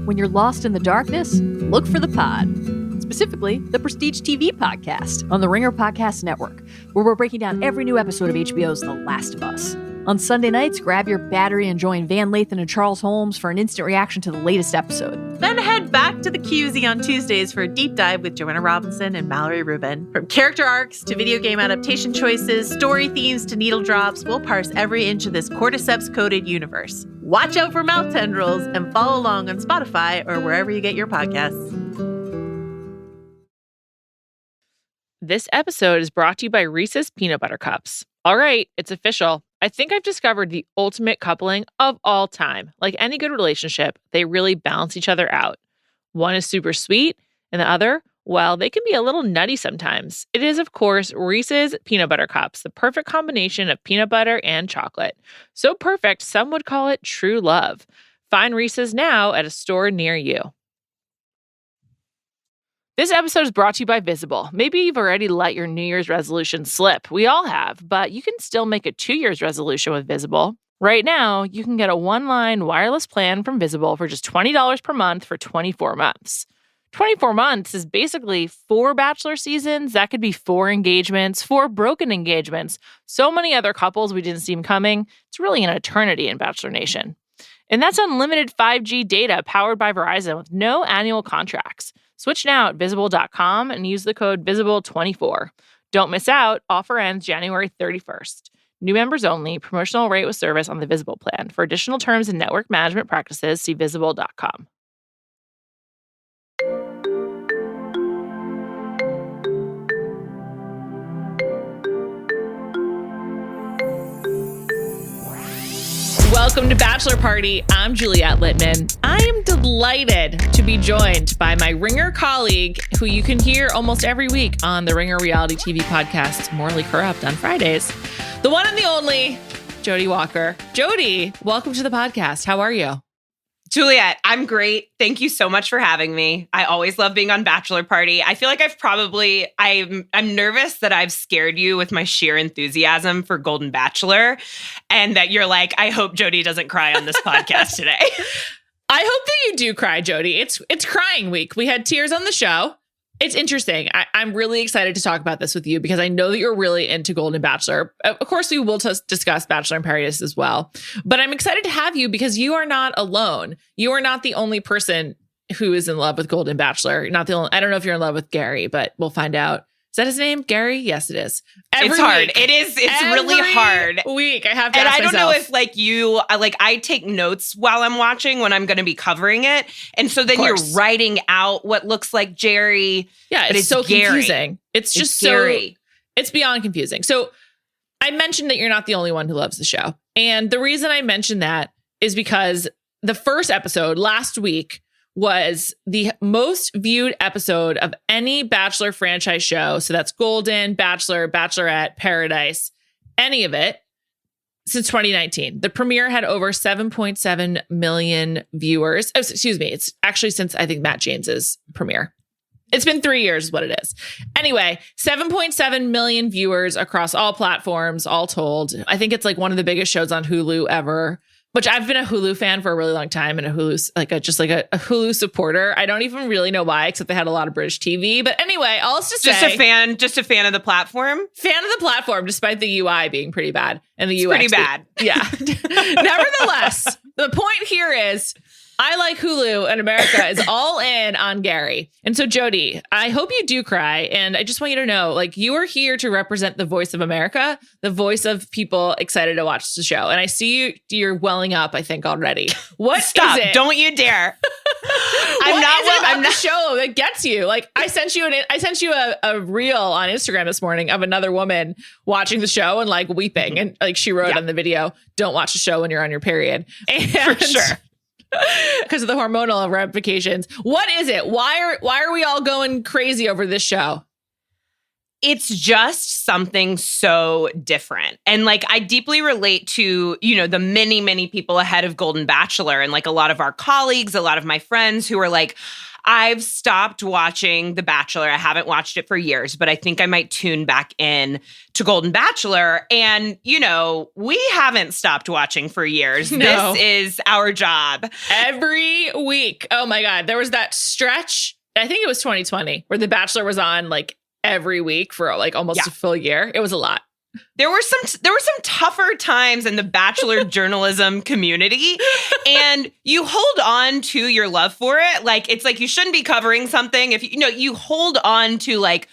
When you're lost in the darkness, look for the pod. Specifically, the Prestige TV podcast on the Ringer Podcast Network, where we're breaking down every new episode of HBO's The Last of Us. On Sunday nights, grab your battery and join Van Lathan and Charles Holmes for an instant reaction to the latest episode. Then head back to the QZ on Tuesdays for a deep dive with Joanna Robinson and Mallory Rubin. From character arcs to video game adaptation choices, story themes to needle drops, we'll parse every inch of this cordyceps-coated universe. Watch out for mouth tendrils and follow along on Spotify or wherever you get your podcasts. This episode is brought to you by Reese's Peanut Butter Cups. All right, it's official. I think I've discovered the ultimate coupling of all time. Like any good relationship, they really balance each other out. One is super sweet, and the other, well, they can be a little nutty sometimes. It is, of course, Reese's Peanut Butter Cups, the perfect combination of peanut butter and chocolate. So perfect, some would call it true love. Find Reese's now at a store near you. This episode is brought to you by Visible. Maybe you've already let your New Year's resolution slip. We all have, but you can still make a 2 year's resolution with Visible. Right now, you can get a one-line wireless plan from Visible for just $20 per month for 24 months. 24 months is basically 4 Bachelor seasons. That could be 4 engagements, 4 broken engagements. So many other couples we didn't see coming. It's really an eternity in Bachelor Nation. And that's unlimited 5G data powered by Verizon with no annual contracts. Switch now at Visible.com and use the code VISIBLE24. Don't miss out. Offer ends January 31st. New members only. Promotional rate with service on the Visible plan. For additional terms and network management practices, see Visible.com. Welcome to Bachelor Party. I'm Juliet Litman. I am delighted to be joined by my Ringer colleague, who you can hear almost every week on the Ringer reality TV podcast, Morally Corrupt, on Fridays. The one and the only, Jodi Walker. Jodi, welcome to the podcast. How are you? Juliet, I'm great. Thank you so much for having me. I always love being on Bachelor Party. I feel like I'm nervous that I've scared you with my sheer enthusiasm for Golden Bachelor, and that you're like, I hope Jodi doesn't cry on this podcast today. I hope that you do cry, Jodi. It's crying week. We had tears on the show. It's interesting. I'm really excited to talk about this with you because I know that you're really into Golden Bachelor. Of course, we will discuss Bachelor in Paradise as well. But I'm excited to have you because you are not alone. You are not the only person who is in love with Golden Bachelor. You're not the only. I don't know if you're in love with Gary, but we'll find out. Is that his name? Gary? Yes, it is. It's hard. It is. It's really hard. Week. I have to and ask I don't myself. know if I take notes while I'm watching when I'm going to be covering it. And so then you're writing out what looks like Jerry. Yeah, but it's so Gary. confusing. It's just Gary. It's beyond confusing. So I mentioned that you're not the only one who loves the show. And the reason I mentioned that is because the first episode last week was the most viewed episode of any Bachelor franchise show. So that's Golden, Bachelor, Bachelorette, Paradise, any of it since 2019. The premiere had over 7.7 million viewers. Oh, excuse me. It's actually since I think Matt James's premiere. It's been 3 years is what it is. Anyway, 7.7 million viewers across all platforms, all told. I think it's like one of the biggest shows on Hulu ever. Which I've been a Hulu fan for a really long time and a Hulu supporter. I don't even really know why, except they had a lot of British TV. But anyway, I'll just a fan of the platform. Fan of the platform, despite the UI being pretty bad and the UX pretty bad. Yeah. Nevertheless, the point here is I like Hulu and America is all in on Gary. And so, Jodi, I hope you do cry. And I just want you to know, like, you are here to represent the voice of America, the voice of people excited to watch the show. And I see you're welling up, I think, already. Stop. Is it? Don't you dare. I'm not the show that gets you. Like, I sent you a reel on Instagram this morning of another woman watching the show and like weeping. And like she wrote on the video, don't watch the show when you're on your period. And for sure. Because of the hormonal ramifications. What is it? Why are we all going crazy over this show? It's just something so different. And like, I deeply relate to, the many, many people ahead of Golden Bachelor and like a lot of our colleagues, a lot of my friends who are like, I've stopped watching The Bachelor. I haven't watched it for years, but I think I might tune back in to Golden Bachelor. And, you know, we haven't stopped watching for years. No. This is our job. Every week. Oh my God. There was that stretch, I think it was 2020, where The Bachelor was on like every week for like almost a full year. It was a lot. There were some tougher times in the Bachelor journalism community, and you hold on to your love for it. Like, it's like you shouldn't be covering something if you hold on to like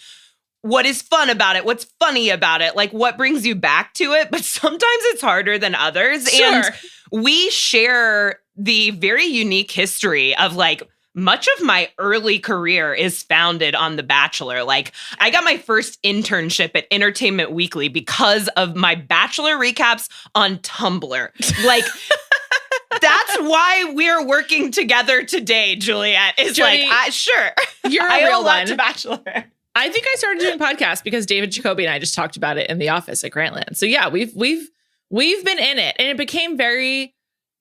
what is fun about it, what's funny about it, like what brings you back to it. But sometimes it's harder than others. Sure. And we share the very unique history of like, much of my early career is founded on The Bachelor. Like, I got my first internship at Entertainment Weekly because of my Bachelor recaps on Tumblr. Like, that's why we're working together today, Juliet. Is Jodi, like, sure. You're a I real owe a lot one. to Bachelor. I think I started doing podcasts because David Jacoby and I just talked about it in the office at Grantland. So yeah, we've been in it, and it became very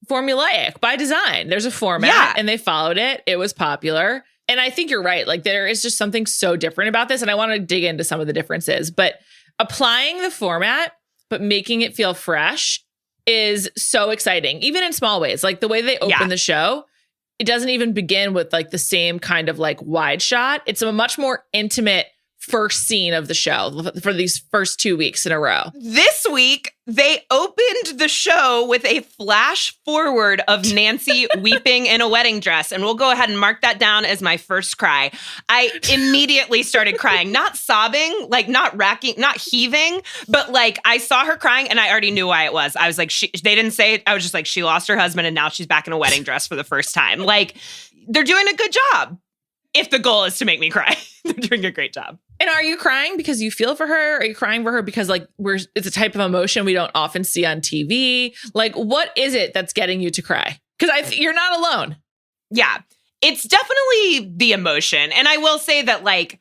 formulaic by design. There's a format and they followed it. It was popular. And I think you're right. Like, there is just something so different about this. And I want to dig into some of the differences, but applying the format, but making it feel fresh is so exciting, even in small ways. Like the way they open the show, it doesn't even begin with like the same kind of like wide shot. It's a much more intimate first scene of the show for these first 2 weeks in a row. This week, they opened the show with a flash forward of Nancy weeping in a wedding dress. And we'll go ahead and mark that down as my first cry. I immediately started crying, not sobbing, like not heaving, but like I saw her crying and I already knew why it was. I was like, they didn't say it. I was just like, she lost her husband and now she's back in a wedding dress for the first time. Like, they're doing a good job. If the goal is to make me cry, they're doing a great job. And are you crying because you feel for her? Are you crying for her because like it's a type of emotion we don't often see on TV? Like, what is it that's getting you to cry? Because you're not alone. Yeah, it's definitely the emotion. And I will say that like,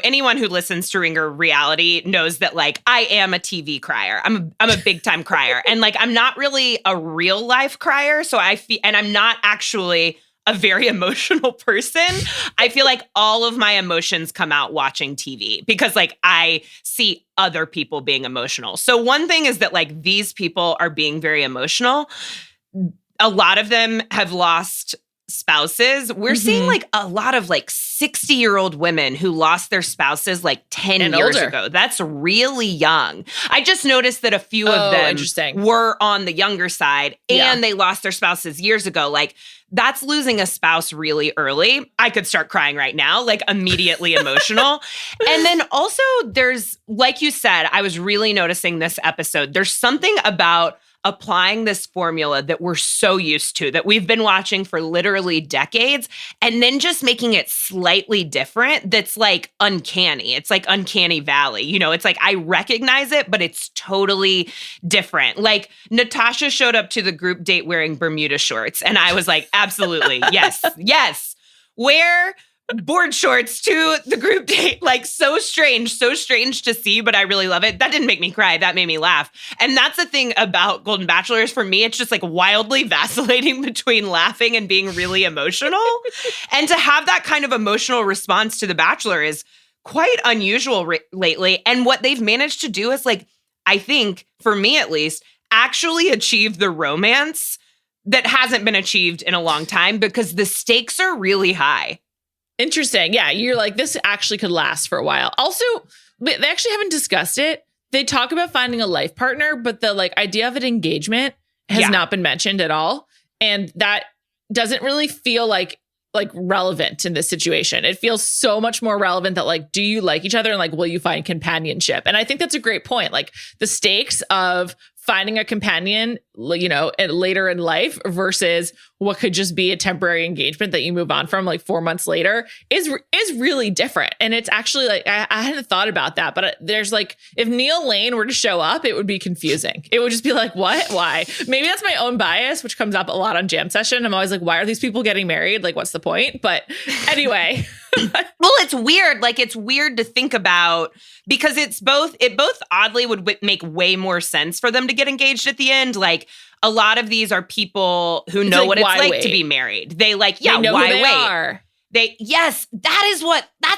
anyone who listens to Ringer Reality knows that like I am a TV crier. I'm a big time crier. And like, I'm not really a real life crier. So and I'm not actually a very emotional person. I feel like all of my emotions come out watching TV because like I see other people being emotional. So one thing is that like these people are being very emotional. A lot of them have lost spouses. We're seeing like a lot of like 60-year-old women who lost their spouses like 10 years ago. That's really young. I just noticed that a few of them were on the younger side and they lost their spouses years ago. Like, that's losing a spouse really early. I could start crying right now, like immediately emotional. And then also there's, like you said, I was really noticing this episode. There's something about applying this formula that we're so used to, that we've been watching for literally decades, and then just making it slightly different. That's like uncanny. It's like uncanny valley. You know, it's like I recognize it, but it's totally different. Like Natasha showed up to the group date wearing Bermuda shorts. And I was like, absolutely. Yes. Wear board shorts to the group date. Like so strange to see, but I really love it. That didn't make me cry. That made me laugh. And that's the thing about Golden Bachelor is for me, it's just like wildly vacillating between laughing and being really emotional. And to have that kind of emotional response to The Bachelor is quite unusual lately. And what they've managed to do is like, I think for me at least, actually achieve the romance that hasn't been achieved in a long time because the stakes are really high. Interesting. Yeah, you're like, this actually could last for a while. Also, they actually haven't discussed it. They talk about finding a life partner, but the like idea of an engagement has not been mentioned at all. And that doesn't really feel like relevant in this situation. It feels so much more relevant that like, do you like each other? And like, will you find companionship? And I think that's a great point. Like the stakes of finding a companion, you know, later in life versus what could just be a temporary engagement that you move on from like 4 months later is really different. And it's actually like, I hadn't thought about that, but there's like, if Neil Lane were to show up, it would be confusing. It would just be like, what? Why? Maybe that's my own bias, which comes up a lot on Jam Session. I'm always like, why are these people getting married? Like, what's the point? But anyway. Well, it's weird. Like, it's weird to think about because it both oddly would make way more sense for them to get engaged at the end. Like, a lot of these are people who know like, what it's why like wait? to be married. They like, They know why who they wait? are. That's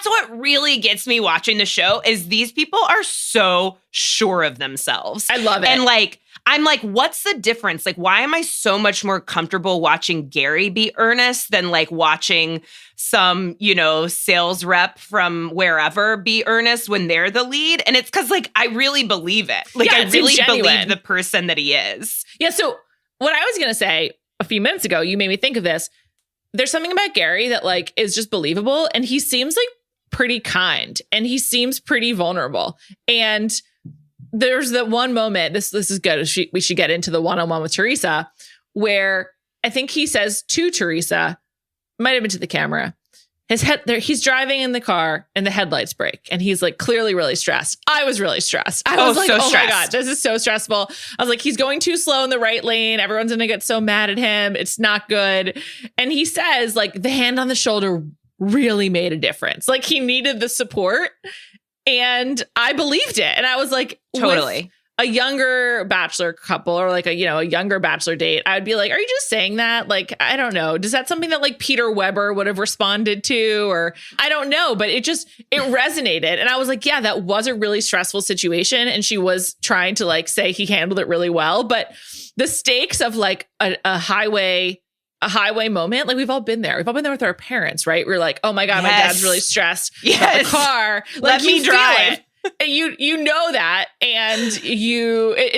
what really gets me watching the show is these people are so sure of themselves. I love it. And like, I'm like, what's the difference? Like, why am I so much more comfortable watching Gary be earnest than like watching some, sales rep from wherever be earnest when they're the lead? And it's because like, I really believe it. Like, I really believe the person that he is. Yeah. So what I was going to say a few minutes ago, you made me think of this. There's something about Gary that like is just believable. And he seems like pretty kind and he seems pretty vulnerable. And there's the one moment, this is good. We should get into the one-on-one with Teresa, where I think he says to Teresa, might have been to the camera, he's driving in the car and the headlights break. And he's like clearly really stressed. I was really stressed. I was like, so oh stressed. my God, this is so stressful. I was like, he's going too slow in the right lane. Everyone's going to get so mad at him. It's not good. And he says like the hand on the shoulder really made a difference. Like he needed the support. And I believed it. And I was like, totally. With a younger bachelor couple or like a younger bachelor date, I'd be like, are you just saying that? Like, I don't know. Is that something that like Peter Weber would have responded to? Or I don't know, but it resonated. And I was like, yeah, that was a really stressful situation. And she was trying to like say he handled it really well. But the stakes of like a highway moment, like we've all been there. We've all been there with our parents, right? We're like, oh my God, my dad's really stressed about the car. Like, let me drive. And you know that. And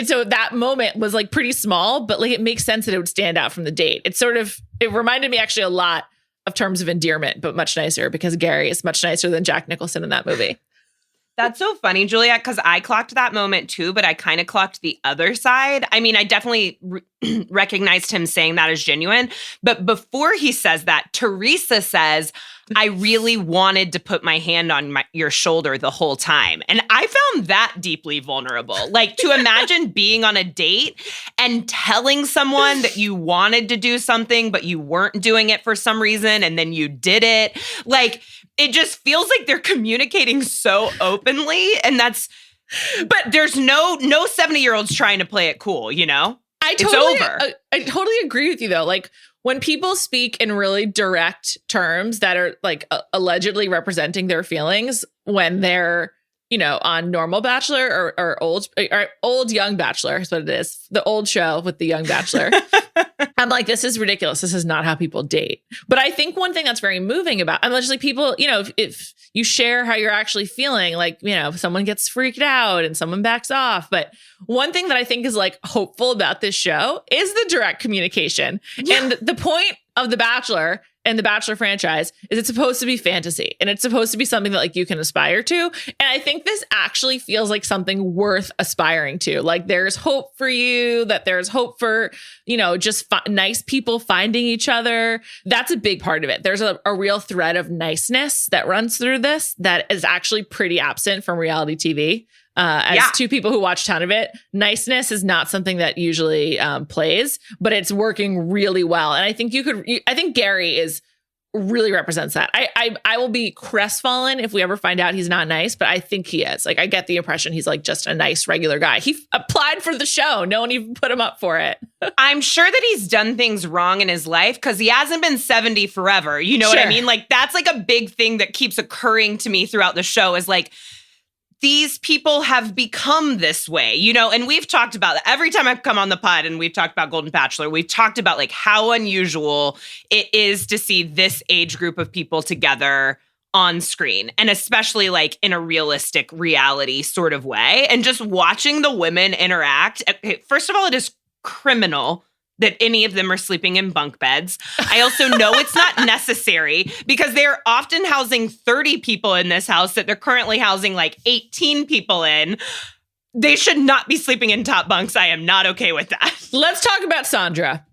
so that moment was like pretty small, but like it makes sense that it would stand out from the date. It reminded me actually a lot of Terms of Endearment, but much nicer because Gary is much nicer than Jack Nicholson in that movie. That's so funny, Juliet, because I clocked that moment too, but I kind of clocked the other side. I mean, I definitely recognized him saying that as genuine. But before he says that, Teresa says, I really wanted to put my hand on your shoulder the whole time. And I found that deeply vulnerable. Like to imagine being on a date and telling someone that you wanted to do something, but you weren't doing it for some reason, and then you did it. Like, it just feels like they're communicating so openly. And but there's no 70-year-olds trying to play it cool, It's over. I totally agree with you though. Like when people speak in really direct terms that are like allegedly representing their feelings when they're, on normal Bachelor or old young Bachelor is what it is. The old show with the young Bachelor. I'm like, this is ridiculous. This is not how people date. But I think one thing that's very moving about, I'm just like people, if you share how you're actually feeling, like, someone gets freaked out and someone backs off. But one thing that I think is like hopeful about this show is the direct communication. Yeah. And the point of The Bachelor and the Bachelor franchise is it's supposed to be fantasy and it's supposed to be something that like you can aspire to. And I think this actually feels like something worth aspiring to. Like there's hope for you, that there's hope for, just nice people finding each other. That's a big part of it. There's a real thread of niceness that runs through this that is actually pretty absent from reality TV. Two people who watch a ton of it, niceness is not something that usually plays, but it's working really well. And I think I think Gary really represents that. I will be crestfallen if we ever find out he's not nice, but I think he is. Like I get the impression he's like just a nice regular guy. He applied for the show. No one even put him up for it. I'm sure that he's done things wrong in his life because he hasn't been 70 forever. You know what I mean? Like that's like a big thing that keeps occurring to me throughout the show is like, these people have become this way, and we've talked about it every time I've come on the pod and we've talked about Golden Bachelor. We've talked about like how unusual it is to see this age group of people together on screen, and especially like in a realistic reality sort of way. And just watching the women interact. First of all, it is criminal that any of them are sleeping in bunk beds. I also know it's not necessary because they're often housing 30 people in this house that they're currently housing like 18 people in. They should not be sleeping in top bunks. I am not okay with that. Let's talk about Sandra.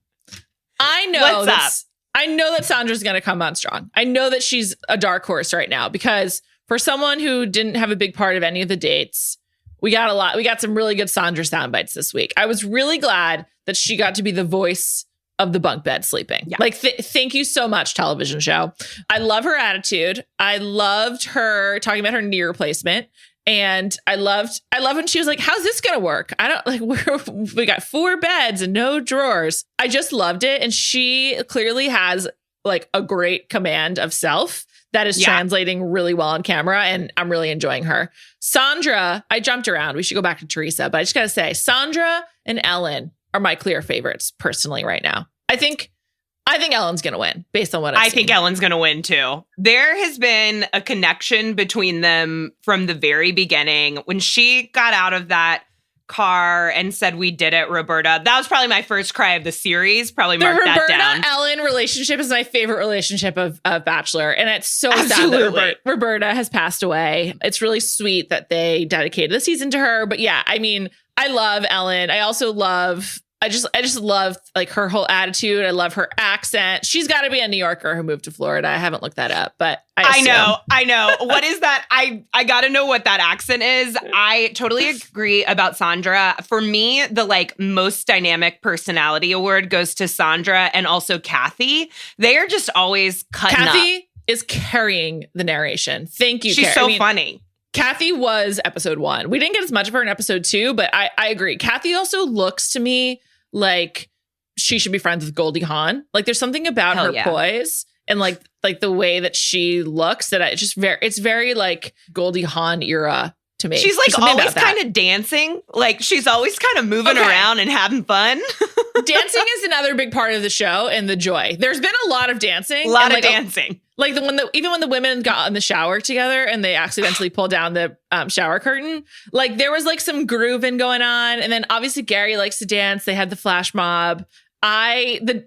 I know that Sandra's going to come on strong. I know that she's a dark horse right now because for someone who didn't have a big part of any of the dates, we got some really good Sandra sound bites this week. I was really glad that she got to be the voice of the bunk bed sleeping. Yeah. Like, thank you so much, television show. I love her attitude. I loved her talking about her knee replacement. And I love when she was like, how's this going to work? I don't like, we got 4 beds and no drawers. I just loved it. And she clearly has like a great command of self that is translating really well on camera. And I'm really enjoying her. Sandra, I jumped around. We should go back to Teresa, but I just got to say, Sandra and Ellen are my clear favorites personally right now. I think Ellen's going to win based on what I've seen. I think Ellen's going to win too. There has been a connection between them from the very beginning. When she got out of that car and said, we did it, Roberta, that was probably my first cry of the series. Probably mark that down. The Roberta-Ellen relationship is my favorite relationship of Bachelor. And it's so Absolutely. sad that Roberta has passed away. It's really sweet that they dedicated the season to her. But yeah, I mean, I love Ellen. I also love... I just love like her whole attitude. I love her accent. She's got to be a New Yorker who moved to Florida. I haven't looked that up, but I know. What is that? I got to know what that accent is. I totally agree about Sandra. For me, the like most dynamic personality award goes to Sandra and also Kathy. They are just always cutting up. Kathy is carrying the narration. Thank you, She's so funny. Kathy was episode 1. We didn't get as much of her in episode 2, but I agree. Kathy also looks to me like she should be friends with Goldie Hawn. Like there's something about her poise and like the way that she looks that it's very like Goldie Hawn era to me. She's like always kind of dancing. Like she's always kind of moving around and having fun. Dancing is another big part of the show and the joy. There's been a lot of dancing. Dancing. Like even when the women got in the shower together and they accidentally pulled down the shower curtain, like there was like some grooving going on. And then obviously Gary likes to dance. They had the flash mob. The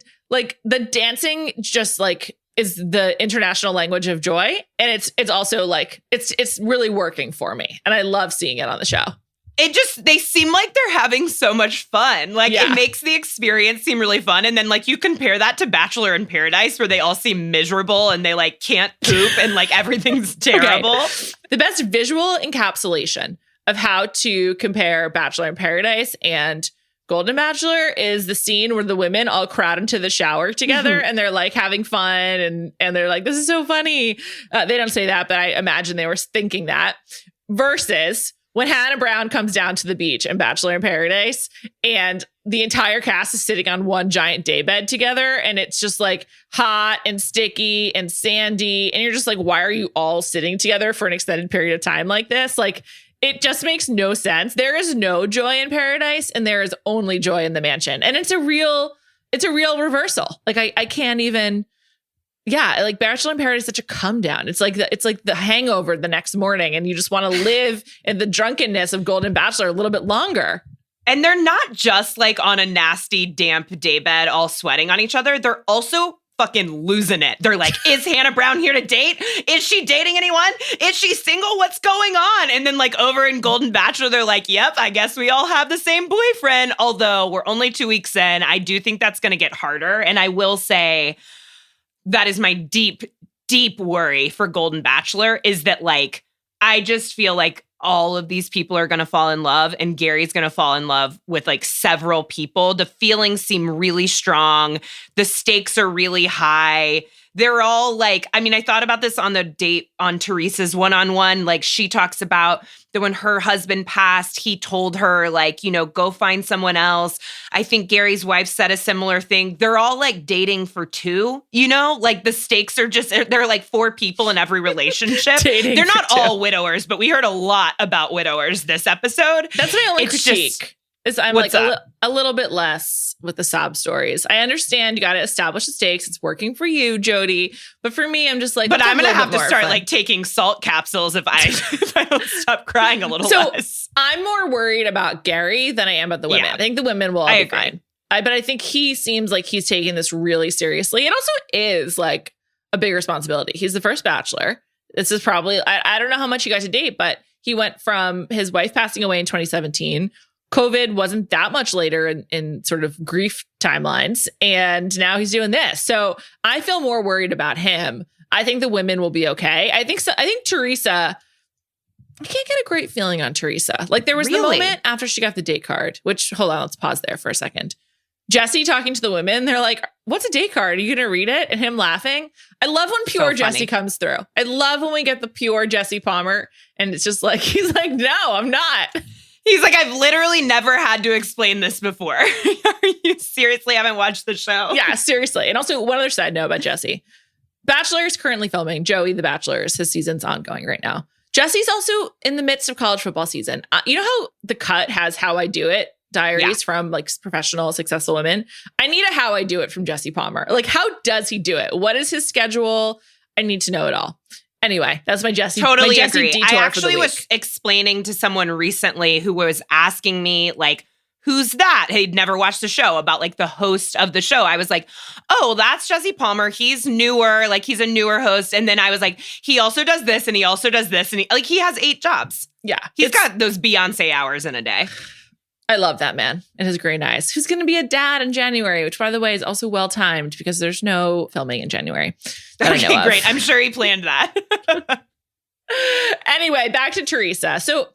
dancing just like is the international language of joy. And it's also like, it's really working for me. And I love seeing it on the show. They seem like they're having so much fun. Like it makes the experience seem really fun. And then like you compare that to Bachelor in Paradise where they all seem miserable and they like can't poop and like everything's terrible. Okay. The best visual encapsulation of how to compare Bachelor in Paradise and Golden Bachelor is the scene where the women all crowd into the shower together and they're like having fun and they're like, this is so funny. They don't say that, but I imagine they were thinking that. Versus when Hannah Brown comes down to the beach in Bachelor in Paradise and the entire cast is sitting on one giant daybed together and it's just like hot and sticky and sandy. And you're just like, why are you all sitting together for an extended period of time like this? Like, it just makes no sense. There is no joy in Paradise and there is only joy in the mansion. And it's a real reversal. Like I can't even... Yeah, like Bachelor in Paradise is such a come down. It's like the hangover the next morning and you just want to live in the drunkenness of Golden Bachelor a little bit longer. And they're not just like on a nasty, damp daybed all sweating on each other. They're also fucking losing it. They're like, is Hannah Brown here to date? Is she dating anyone? Is she single? What's going on? And then like over in Golden Bachelor, they're like, yep, I guess we all have the same boyfriend. Although we're only 2 weeks in, I do think that's going to get harder. And I will say... that is my deep, deep worry for Golden Bachelor is that, like, I just feel like all of these people are going to fall in love and Gary's going to fall in love with, like, several people. The feelings seem really strong. The stakes are really high. They're all like, I mean, I thought about this on the date on Teresa's one-on-one. Like, she talks about that when her husband passed, he told her, like, you know, go find someone else. I think Gary's wife said a similar thing. They're all like dating for 2, you know, like the stakes are just, there are like 4 people in every relationship. They're not all widowers, but we heard a lot about widowers this episode. That's my only critique. Is I'm like a little bit less with the sob stories. I understand you got to establish the stakes. It's working for you, Jodi. But for me, I'm just like, but I'm going to have to start like taking salt capsules if I don't stop crying a little less. I'm more worried about Gary than I am about the women. Yeah. I think the women will all be fine. But I think he seems like he's taking this really seriously. It also is like a big responsibility. He's the first Bachelor. This is probably, I don't know how much you got to date, but he went from his wife passing away in 2017. COVID wasn't that much later in sort of grief timelines. And now he's doing this. So I feel more worried about him. I think the women will be okay. I think Teresa, I can't get a great feeling on Teresa. Like there was the moment after she got the date card, which, hold on, let's pause there for a second. Jesse talking to the women, they're like, what's a date card? Are you going to read it? And him laughing. I love when pure Jesse comes through. I love when we get the pure Jesse Palmer. And it's just like, he's like, no, I'm not. He's like, I've literally never had to explain this before. You seriously haven't watched the show? Yeah, seriously. And also, one other side note about Jesse. Bachelor is currently filming. Joey the Bachelor, his season's ongoing right now. Jesse's also in the midst of college football season. You know how The Cut has How I Do It diaries from like professional, successful women? I need a How I Do It from Jesse Palmer. Like, how does he do it? What is his schedule? I need to know it all. Anyway, that's my Jesse. Totally my Jesse agree. detour I actually for the week. was explaining to someone recently who was asking me, like, who's that? He'd never watched the show, about like the host of the show. I was like, oh, that's Jesse Palmer. He's newer. Like, he's a newer host. And then I was like, he also does this and he also does this. And he has 8 jobs. Yeah. He's got those Beyonce hours in a day. I love that man and his green eyes. Who's going to be a dad in January, which, by the way, is also well-timed because there's no filming in January. Okay, great. I'm sure he planned that. Anyway, back to Teresa. So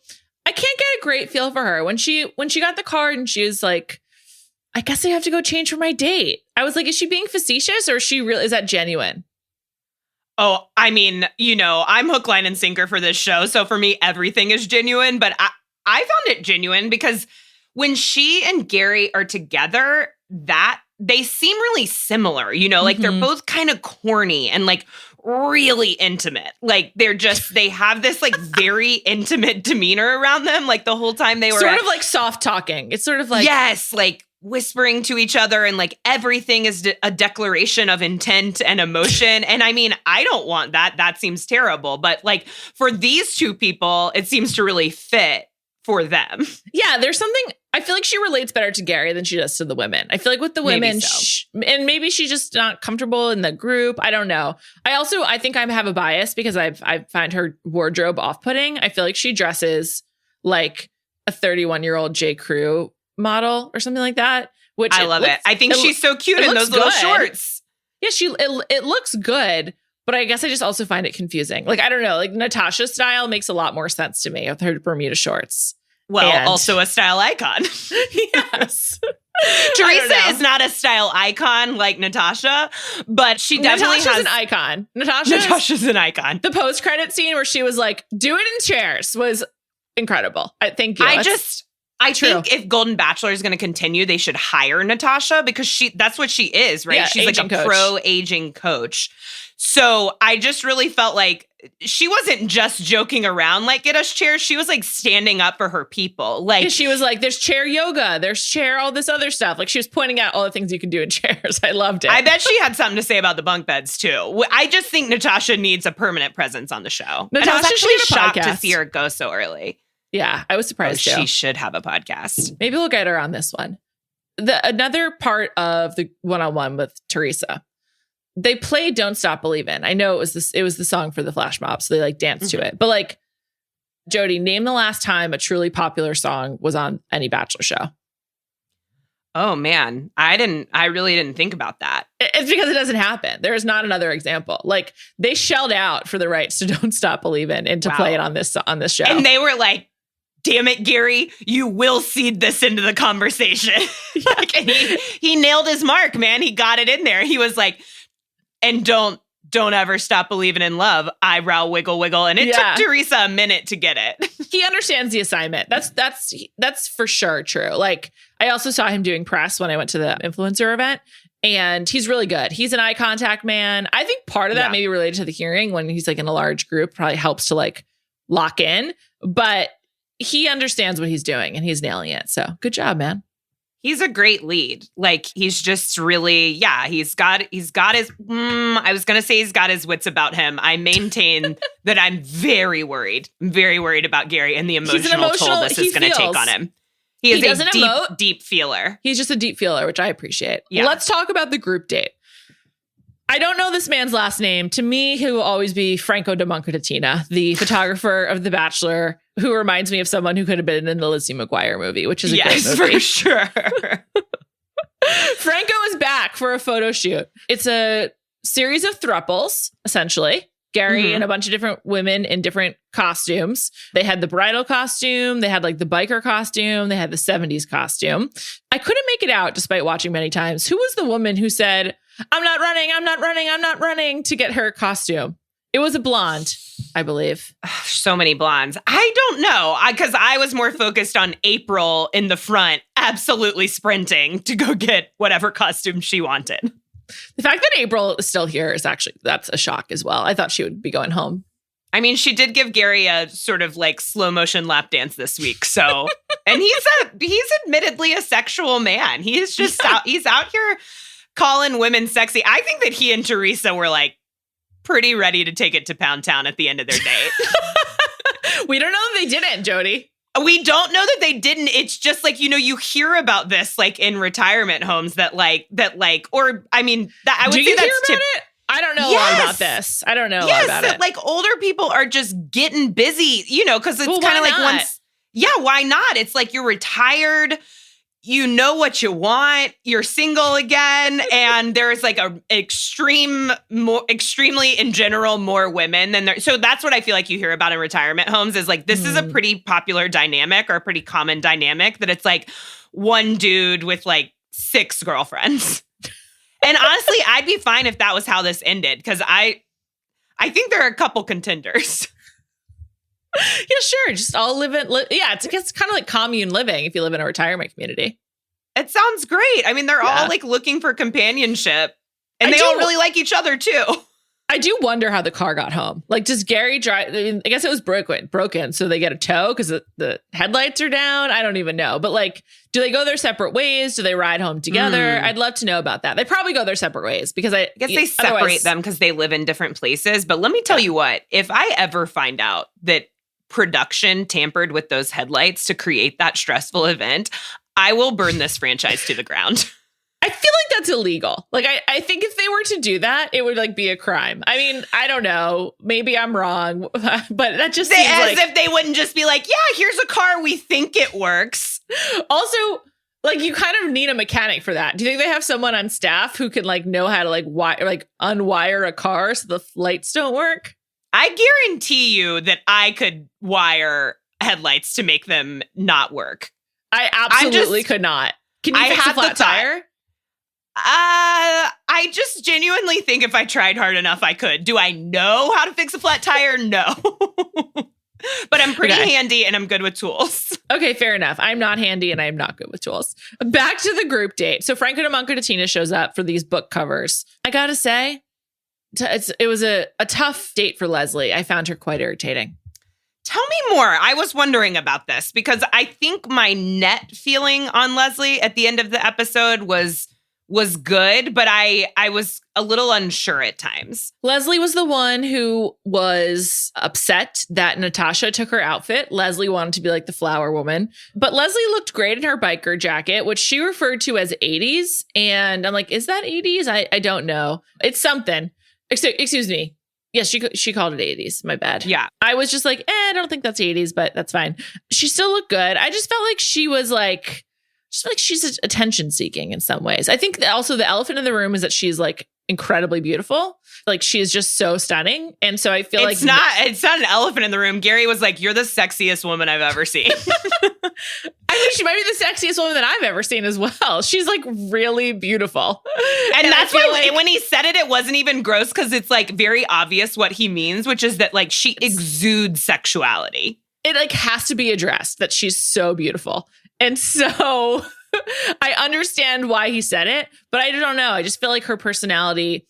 I can't get a great feel for her. When she got the card and she was like, I guess I have to go change for my date. I was like, is she being facetious or is that genuine? Oh, I mean, I'm hook, line, and sinker for this show. So for me, everything is genuine. But I found it genuine because when she and Gary are together, that they seem really similar, like they're both kind of corny and like really intimate. Like they have this like very intimate demeanor around them. Like the whole time they were sort of like soft talking. It's sort of like, yes, like whispering to each other and like everything is a declaration of intent and emotion. And I mean, I don't want that. That seems terrible. But like for these two people, it seems to really fit for them. Yeah, there's something, I feel like she relates better to Gary than she does to the women. I feel like with the women, maybe so. And maybe she's just not comfortable in the group. I don't know. I think I have a bias because I find her wardrobe off-putting. I feel like she dresses like a 31-year-old J. Crew model or something like that. Which I love it. I think she's so cute in those little shorts. Yeah, it looks good. But I guess I just also find it confusing. Like, I don't know, like Natasha's style makes a lot more sense to me with her Bermuda shorts. Well, also a style icon. Yes. Teresa is not a style icon like Natasha, but she definitely Natasha's an icon. Natasha's an icon. The post-credit scene where she was like, do it in chairs was incredible. Thank you. I think if Golden Bachelor is going to continue, they should hire Natasha because that's what she is, right? Yeah, she's like a pro aging coach. So I just really felt like she wasn't just joking around like get us chairs. She was like standing up for her people. Like she was like, there's chair yoga, there's chair, all this other stuff. Like she was pointing out all the things you can do in chairs. I loved it. I bet she had something to say about the bunk beds too. I just think Natasha needs a permanent presence on the show. Natasha, and I was actually should have a shocked podcast. to see her go so early. Yeah, I was surprised too. She should have a podcast. Maybe we'll get her on this one. Another part of the one-on-one with Teresa, they played "Don't Stop Believin'." I know it was the song for the flash mob, so they like danced to it. But like, Jodi, name the last time a truly popular song was on any Bachelor show. Oh man, I really didn't think about that. It's because it doesn't happen. There is not another example. Like they shelled out for the rights to "Don't Stop Believin'" and to play it on this show, and they were like, damn it, Gary, you will seed this into the conversation. Like, and he nailed his mark, man. He got it in there. He was like, and don't ever stop believing in love. Eyebrow wiggle, wiggle. And it took Teresa a minute to get it. He understands the assignment. That's for sure true. Like I also saw him doing press when I went to the influencer event. And he's really good. He's an eye contact man. I think part of that may be related to the hearing when he's like in a large group, probably helps to like lock in. But he understands what he's doing and he's nailing it. So good job, man. He's a great lead. Like he's just really, he's got his, I was going to say he's got his wits about him. I maintain that I'm very worried about Gary and the emotional toll this is going to take on him. He is a deep feeler. He's just a deep feeler, which I appreciate. Yeah. Let's talk about the group date. I don't know this man's last name. To me, he will always be Franco de Moncatina, the photographer of The Bachelor, who reminds me of someone who could have been in the Lizzie McGuire movie, which is a great movie. For sure. Franco is back for a photo shoot. It's a series of thruples, essentially. Gary and a bunch of different women in different costumes. They had the bridal costume. They had like the biker costume. They had the 70s costume. I couldn't make it out despite watching many times. Who was the woman who said, I'm not running, I'm not running, I'm not running to get her costume? It was a blonde, I believe. So many blondes. I don't know, because I was more focused on April in the front, absolutely sprinting to go get whatever costume she wanted. The fact that April is still here is that's a shock as well. I thought she would be going home. I mean, she did give Gary a sort of like slow motion lap dance this week. So, and he's admittedly a sexual man. He's just he's out here calling women sexy. I think that he and Teresa were like pretty ready to take it to Pound Town at the end of their date. We don't know if they didn't, Jodi. We don't know that they didn't. It's just like, you hear about this like in retirement homes that or I mean, that I would say that's hear about it? I don't know a lot about this. I don't know a lot about it. Like older people are just getting busy, because it's kind of like once. Yeah, why not? It's like you're retired. You know what you want. You're single again, and there's like extremely in general more women than there. So that's what I feel like you hear about in retirement homes is like this is a pretty popular dynamic or a pretty common dynamic that it's like one dude with like 6 girlfriends. And honestly, I'd be fine if that was how this ended because I think there are a couple contenders. Yeah, sure. Just all it's kind of like commune living if you live in a retirement community. It sounds great. I mean, they're all like looking for companionship and they all really like each other too. I do wonder how the car got home. Like, does Gary drive? I mean, I guess it was broken. So they get a tow because the headlights are down. I don't even know. But like, do they go their separate ways? Do they ride home together? I'd love to know about that. They probably go their separate ways because I guess they separate them because they live in different places. But let me tell you what, if I ever find out that production tampered with those headlights to create that stressful event, I will burn this franchise to the ground. I feel like that's illegal. Like, I think if they were to do that, it would like be a crime. I mean, I don't know. Maybe I'm wrong, but that just seems as if they wouldn't just be like, yeah, here's a car. We think it works. Also, like, you kind of need a mechanic for that. Do you think they have someone on staff who can like know how to like unwire a car so the lights don't work? I guarantee you that I could wire headlights to make them not work. I absolutely could not. Can you fix a flat tire? I just genuinely think if I tried hard enough, I could. Do I know how to fix a flat tire? No. But I'm pretty handy and I'm good with tools. Okay, fair enough. I'm not handy and I'm not good with tools. Back to the group date. So Franco de Monco de Tina shows up for these book covers. I gotta say, it was a tough date for Leslie. I found her quite irritating. Tell me more. I was wondering about this because I think my net feeling on Leslie at the end of the episode was good, but I was a little unsure at times. Leslie was the one who was upset that Natasha took her outfit. Leslie wanted to be like the flower woman, but Leslie looked great in her biker jacket, which she referred to as 80s. And I'm like, is that 80s? I don't know. It's something. Excuse me. Yes, she called it 80s. My bad. Yeah. I was just like, I don't think that's 80s, but that's fine. She still looked good. I just felt like she was like, she's attention seeking in some ways. I think that also the elephant in the room is that she's like incredibly beautiful. Like she is just so stunning. And so I feel it's not an elephant in the room. Gary was like, you're the sexiest woman I've ever seen. I mean, she might be the sexiest woman that I've ever seen as well. She's like really beautiful. And that's why when he said it wasn't even gross because it's like very obvious what he means, which is that like she exudes sexuality. It like has to be addressed that she's so beautiful. And so I understand why he said it, but I don't know. I just feel like her personality,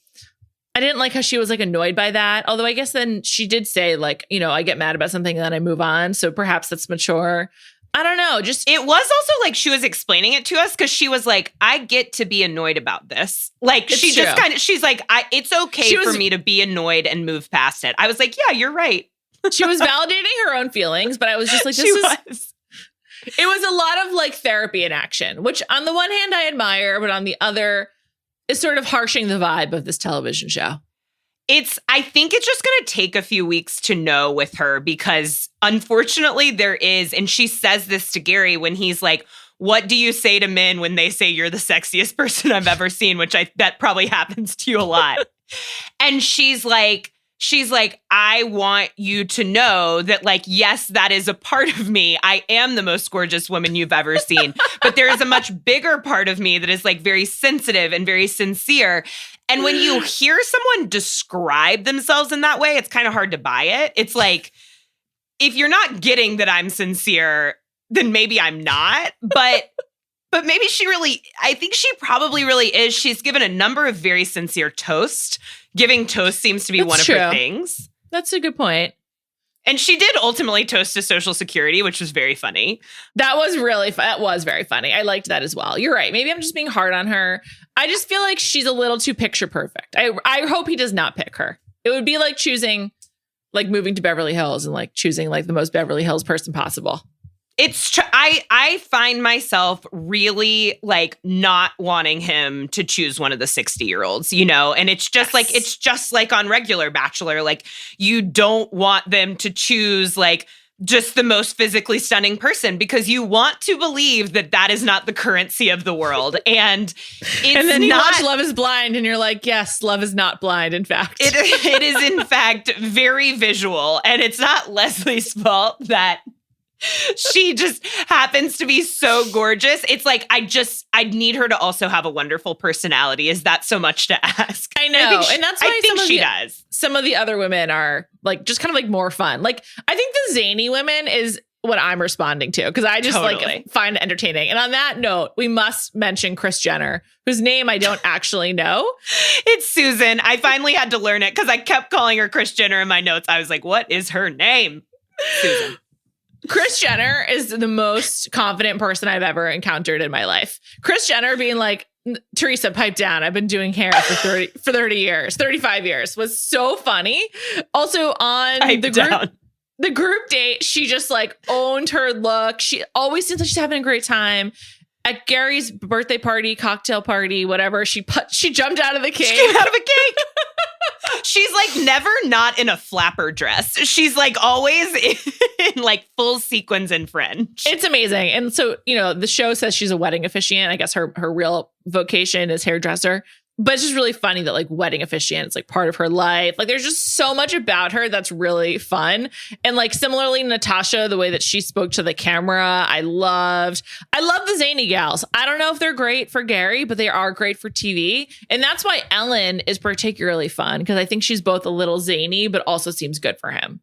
I didn't like how she was like annoyed by that. Although I guess then she did say like, I get mad about something and then I move on. So perhaps that's mature. I don't know. Just it was also like she was explaining it to us because she was like, I get to be annoyed about this. Like she true. Just kind of, she's like, it's okay for me to be annoyed and move past it. I was like, yeah, you're right. She was validating her own feelings, but I was just like, it was a lot of like therapy in action, which on the one hand I admire, but on the other is sort of harshing the vibe of this television show. I think it's just going to take a few weeks to know with her because unfortunately there is, and she says this to Gary when he's like, what do you say to men when they say you're the sexiest person I've ever seen, which that probably happens to you a lot. And she's like, she's like, I want you to know that, like, yes, that is a part of me. I am the most gorgeous woman you've ever seen. But there is a much bigger part of me that is, like, very sensitive and very sincere. And when you hear someone describe themselves in that way, it's kind of hard to buy it. It's like, if you're not getting that I'm sincere, then maybe I'm not. But maybe I think she probably really is. She's given a number of very sincere toasts. Giving toast seems to be one of her things. That's a good point. And she did ultimately toast to Social Security, which was very funny. That was really that was very funny. I liked that as well. You're right. Maybe I'm just being hard on her. I just feel like she's a little too picture perfect. I hope he does not pick her. It would be like choosing, like moving to Beverly Hills and like choosing like the most Beverly Hills person possible. It's I find myself really like not wanting him to choose one of the 60-year-olds, you know, and it's just like on regular Bachelor, like you don't want them to choose like just the most physically stunning person because you want to believe that that is not the currency of the world. And then you watch Love is Blind and you're like, yes, love is not blind. In fact, it is in fact very visual, and it's not Leslie's fault that she just happens to be so gorgeous. It's like, I need her to also have a wonderful personality. Is that so much to ask? I know. And that's why I think she does. Some of the other women are like, just kind of like more fun. Like, I think the zany women is what I'm responding to because I just like find it entertaining. And on that note, we must mention Kris Jenner, whose name I don't actually know. It's Susan. I finally had to learn it because I kept calling her Kris Jenner in my notes. I was like, what is her name? Susan. Kris Jenner is the most confident person I've ever encountered in my life. Kris Jenner being like, Teresa, pipe down. I've been doing hair for 30 years, 35 years was so funny. Also on the group date, she just like owned her look. She always seems like she's having a great time. At Gary's birthday party, cocktail party, whatever, she jumped out of the cake. She came out of a cake. She's like never not in a flapper dress. She's like always in like full sequins and fringe. It's amazing. And so, you know, the show says she's a wedding officiant. I guess her real vocation is hairdresser. But it's just really funny that like wedding officiant, it's like part of her life. Like there's just so much about her that's really fun. And like similarly, Natasha, the way that she spoke to the camera, I love the zany gals. I don't know if they're great for Gary, but they are great for TV. And that's why Ellen is particularly fun because I think she's both a little zany, but also seems good for him.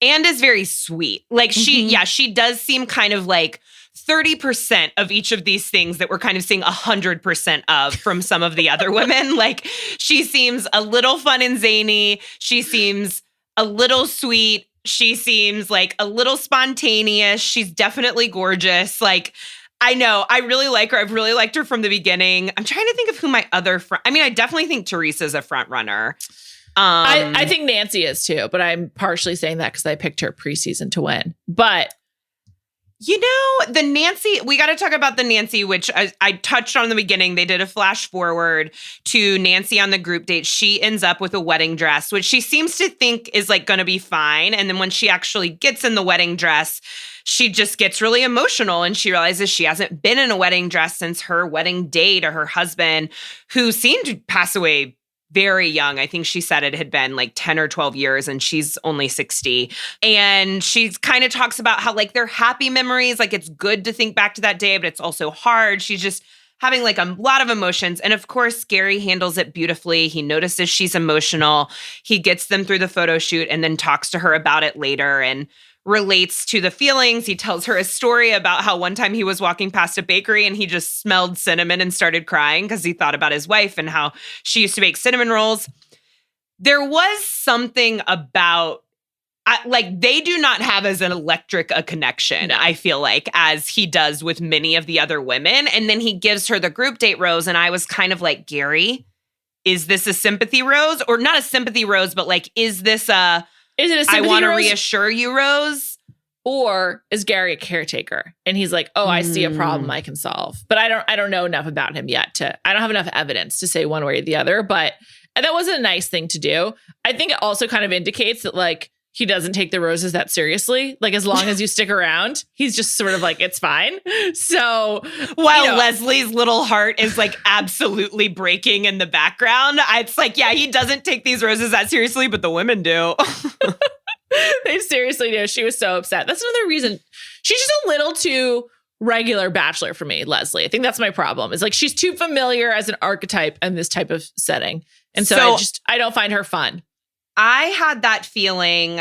And is very sweet. Like she does seem kind of like 30% of each of these things that we're kind of seeing 100% of from some of the other women. Like she seems a little fun and zany. She seems a little sweet. She seems like a little spontaneous. She's definitely gorgeous. Like, I know. I really like her. I've really liked her from the beginning. I'm trying to think of who my other I definitely think Teresa's a front runner. I think Nancy is too, but I'm partially saying that because I picked her preseason to win. But you know, the Nancy, we got to talk about the Nancy, which I touched on in the beginning. They did a flash forward to Nancy on the group date. She ends up with a wedding dress, which she seems to think is like going to be fine. And then when she actually gets in the wedding dress, she just gets really emotional and she realizes she hasn't been in a wedding dress since her wedding day to her husband, who seemed to pass away very young. I think she said it had been like 10 or 12 years and she's only 60. And she kind of talks about how like they're happy memories. Like it's good to think back to that day, but it's also hard. She's just having like a lot of emotions. And of course, Gary handles it beautifully. He notices she's emotional. He gets them through the photo shoot and then talks to her about it later and relates to the feelings. He tells her a story about how one time he was walking past a bakery and he just smelled cinnamon and started crying because he thought about his wife and how she used to bake cinnamon rolls. There was something about, like, they do not have as an electric a connection, I feel like, as he does with many of the other women. And then he gives her the group date rose. And I was kind of like, Gary, is this a sympathy rose? Or not a sympathy rose, but like, is it a sympathy I want to reassure you, Rose? Or is Gary a caretaker? And he's like, oh, I see a problem I can solve. But I don't know enough about him yet I don't have enough evidence to say one way or the other. But that was a nice thing to do. I think it also kind of indicates that like he doesn't take the roses that seriously. Like, as long as you stick around, he's just sort of like, it's fine. So while Leslie's little heart is like absolutely breaking in the background, it's like, yeah, he doesn't take these roses that seriously, but the women do. They seriously do. She was so upset. That's another reason. She's just a little too regular Bachelor for me, Leslie. I think that's my problem. Is like, she's too familiar as an archetype in this type of setting. And so I don't find her fun. I had that feeling,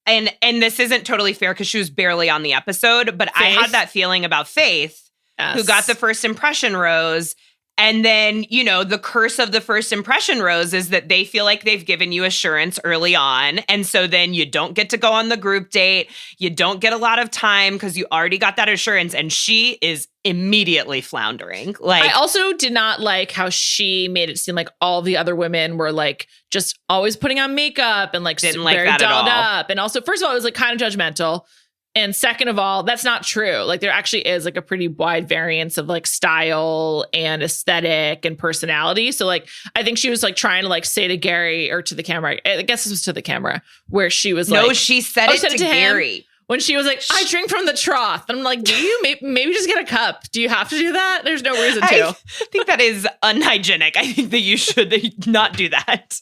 and this isn't totally fair because she was barely on the episode, but I had that feeling about Faith, who got the first impression rose. And then, you know, the curse of the first impression rose is that they feel like they've given you assurance early on. And so then you don't get to go on the group date. You don't get a lot of time because you already got that assurance. And she is immediately floundering. Like, I also did not like how she made it seem like all the other women were like just always putting on makeup and like didn't like very that dolled at all. up. And also, first of all, it was like kind of judgmental. And second of all, that's not true. Like, there actually is like a pretty wide variance of like style and aesthetic and personality. So like, I think she was like trying to like say to Gary, or to the camera, I guess this was to the camera, where she was like, no, she said it to Gary. When she was like, I drink from the trough. And I'm like, do you maybe just get a cup? Do you have to do that? There's no reason to. I think that is unhygienic. I think that you should not do that.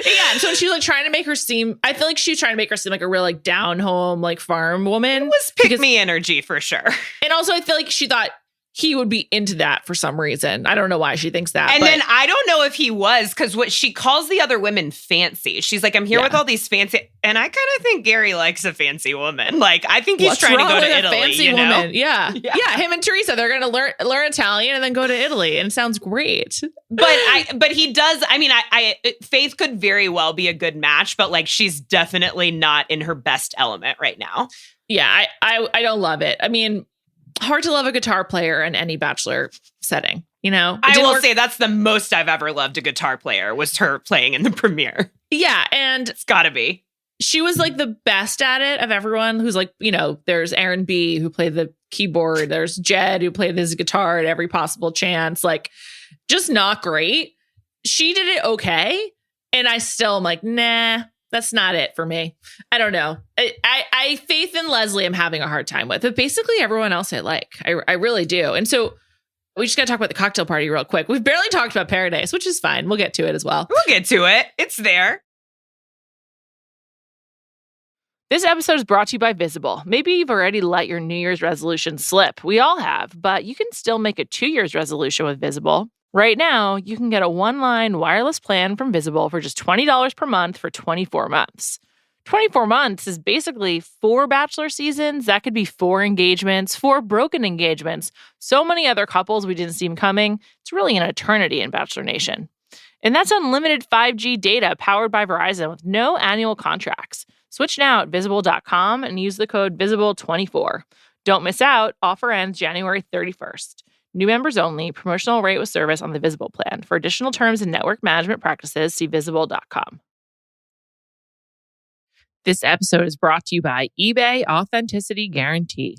Yeah. And so she was like trying to make her seem, I feel like she was trying to make her seem like a real like down home, like farm woman. It was pick me energy for sure. And also I feel like she thought he would be into that for some reason. I don't know why she thinks that. And then I don't know if he was, because what she calls the other women fancy. She's like, I'm here with all these fancy. And I kind of think Gary likes a fancy woman. Like, I think he's trying to go to Italy. Fancy woman. Yeah. Him and Teresa, they're going to learn Italian and then go to Italy. And it sounds great. But he does. I mean, Faith could very well be a good match, but like, she's definitely not in her best element right now. Yeah. I don't love it. I mean, hard to love a guitar player in any Bachelor setting, you know? I will say that's the most I've ever loved a guitar player, was her playing in the premiere. Yeah, and it's gotta be. She was like the best at it of everyone who's like, you know, there's Aaron B. who played the keyboard. There's Jade who played his guitar at every possible chance. Like, just not great. She did it okay. And I still am like, nah. That's not it for me. I don't know. I Faith and Leslie I'm having a hard time with, but basically everyone else I like. I really do. And so we just got to talk about the cocktail party real quick. We've barely talked about Paradise, which is fine. We'll get to it as well. We'll get to it. It's there. This episode is brought to you by Visible. Maybe you've already let your New Year's resolution slip. We all have, but you can still make a 2 year's resolution with Visible. Right now, you can get a one-line wireless plan from Visible for just $20 per month for 24 months. 24 months is basically 4 Bachelor seasons. That could be 4 engagements, 4 broken engagements, so many other couples we didn't see coming. It's really an eternity in Bachelor Nation. And that's unlimited 5G data powered by Verizon with no annual contracts. Switch now at Visible.com and use the code Visible24. Don't miss out. Offer ends January 31st. New members only. Promotional rate with service on the Visible plan. For additional terms and network management practices, see Visible.com. This episode is brought to you by eBay Authenticity Guarantee.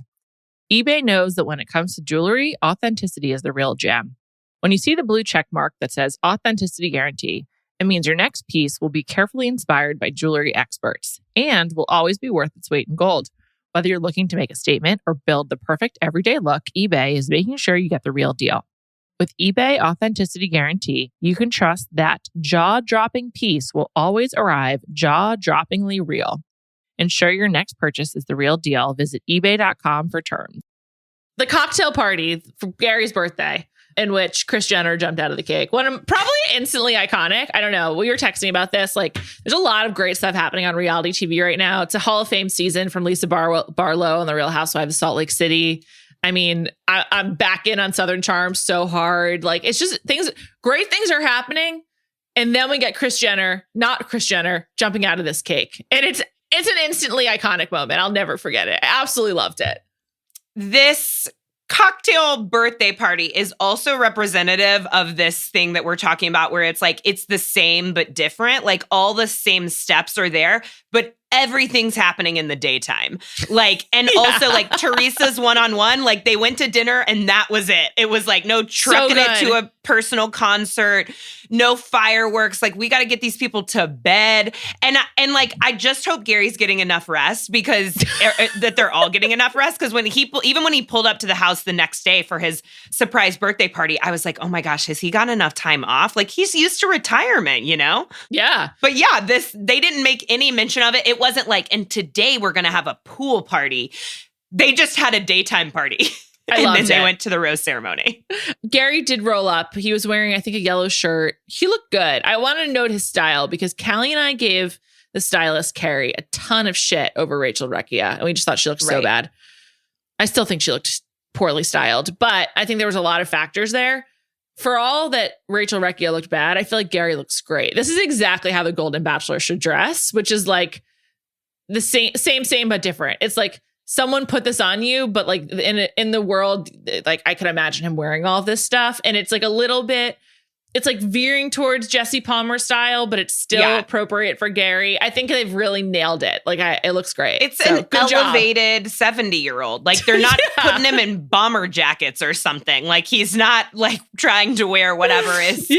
eBay knows that when it comes to jewelry, authenticity is the real gem. When you see the blue check mark that says Authenticity Guarantee, it means your next piece will be carefully inspired by jewelry experts and will always be worth its weight in gold. Whether you're looking to make a statement or build the perfect everyday look, eBay is making sure you get the real deal. With eBay Authenticity Guarantee, you can trust that jaw-dropping piece will always arrive jaw-droppingly real. Ensure your next purchase is the real deal. Visit ebay.com for terms. The cocktail party for Gary's birthday, in which Kris Jenner jumped out of the cake. One probably instantly iconic. I don't know. We were texting about this. Like, there's a lot of great stuff happening on reality TV right now. It's a Hall of Fame season from Lisa Barlow on The Real Housewives of Salt Lake City. I mean, I'm back in on Southern Charm so hard. Like, it's just great things are happening. And then we get not Kris Jenner, jumping out of this cake. And it's an instantly iconic moment. I'll never forget it. I absolutely loved it. This cocktail birthday party is also representative of this thing that we're talking about, where it's like, it's the same but different. Like, all the same steps are there, but everything's happening in the daytime. Like, and also like Teresa's one-on-one, like they went to dinner and that was it. It was like no trucking it to a personal concert, no fireworks. Like we got to get these people to bed. And like, I just hope Gary's getting enough rest because that they're all getting enough rest. Cause even when he pulled up to the house the next day for his surprise birthday party, I was like, oh my gosh, has he got enough time off? Like he's used to retirement, you know? Yeah. But yeah, they didn't make any mention of it. It wasn't like, and today we're going to have a pool party. They just had a daytime party. And then they went to the rose ceremony. Gary did roll up. He was wearing, I think, a yellow shirt. He looked good. I want to note his style because Callie and I gave the stylist, Carrie, a ton of shit over Rachel Recchia. And we just thought she looked so bad. I still think she looked poorly styled, but I think there was a lot of factors there. For all that Rachel Recchia looked bad, I feel like Gary looks great. This is exactly how the Golden Bachelor should dress, which is like the same, but different. It's like someone put this on you, but like in the world, like I could imagine him wearing all of this stuff. And it's like a little bit, it's like veering towards Jesse Palmer style, but it's still appropriate for Gary. I think they've really nailed it. Like it looks great. It's an elevated 70-year-old. Like they're not putting him in bomber jackets or something. Like he's not like trying to wear whatever is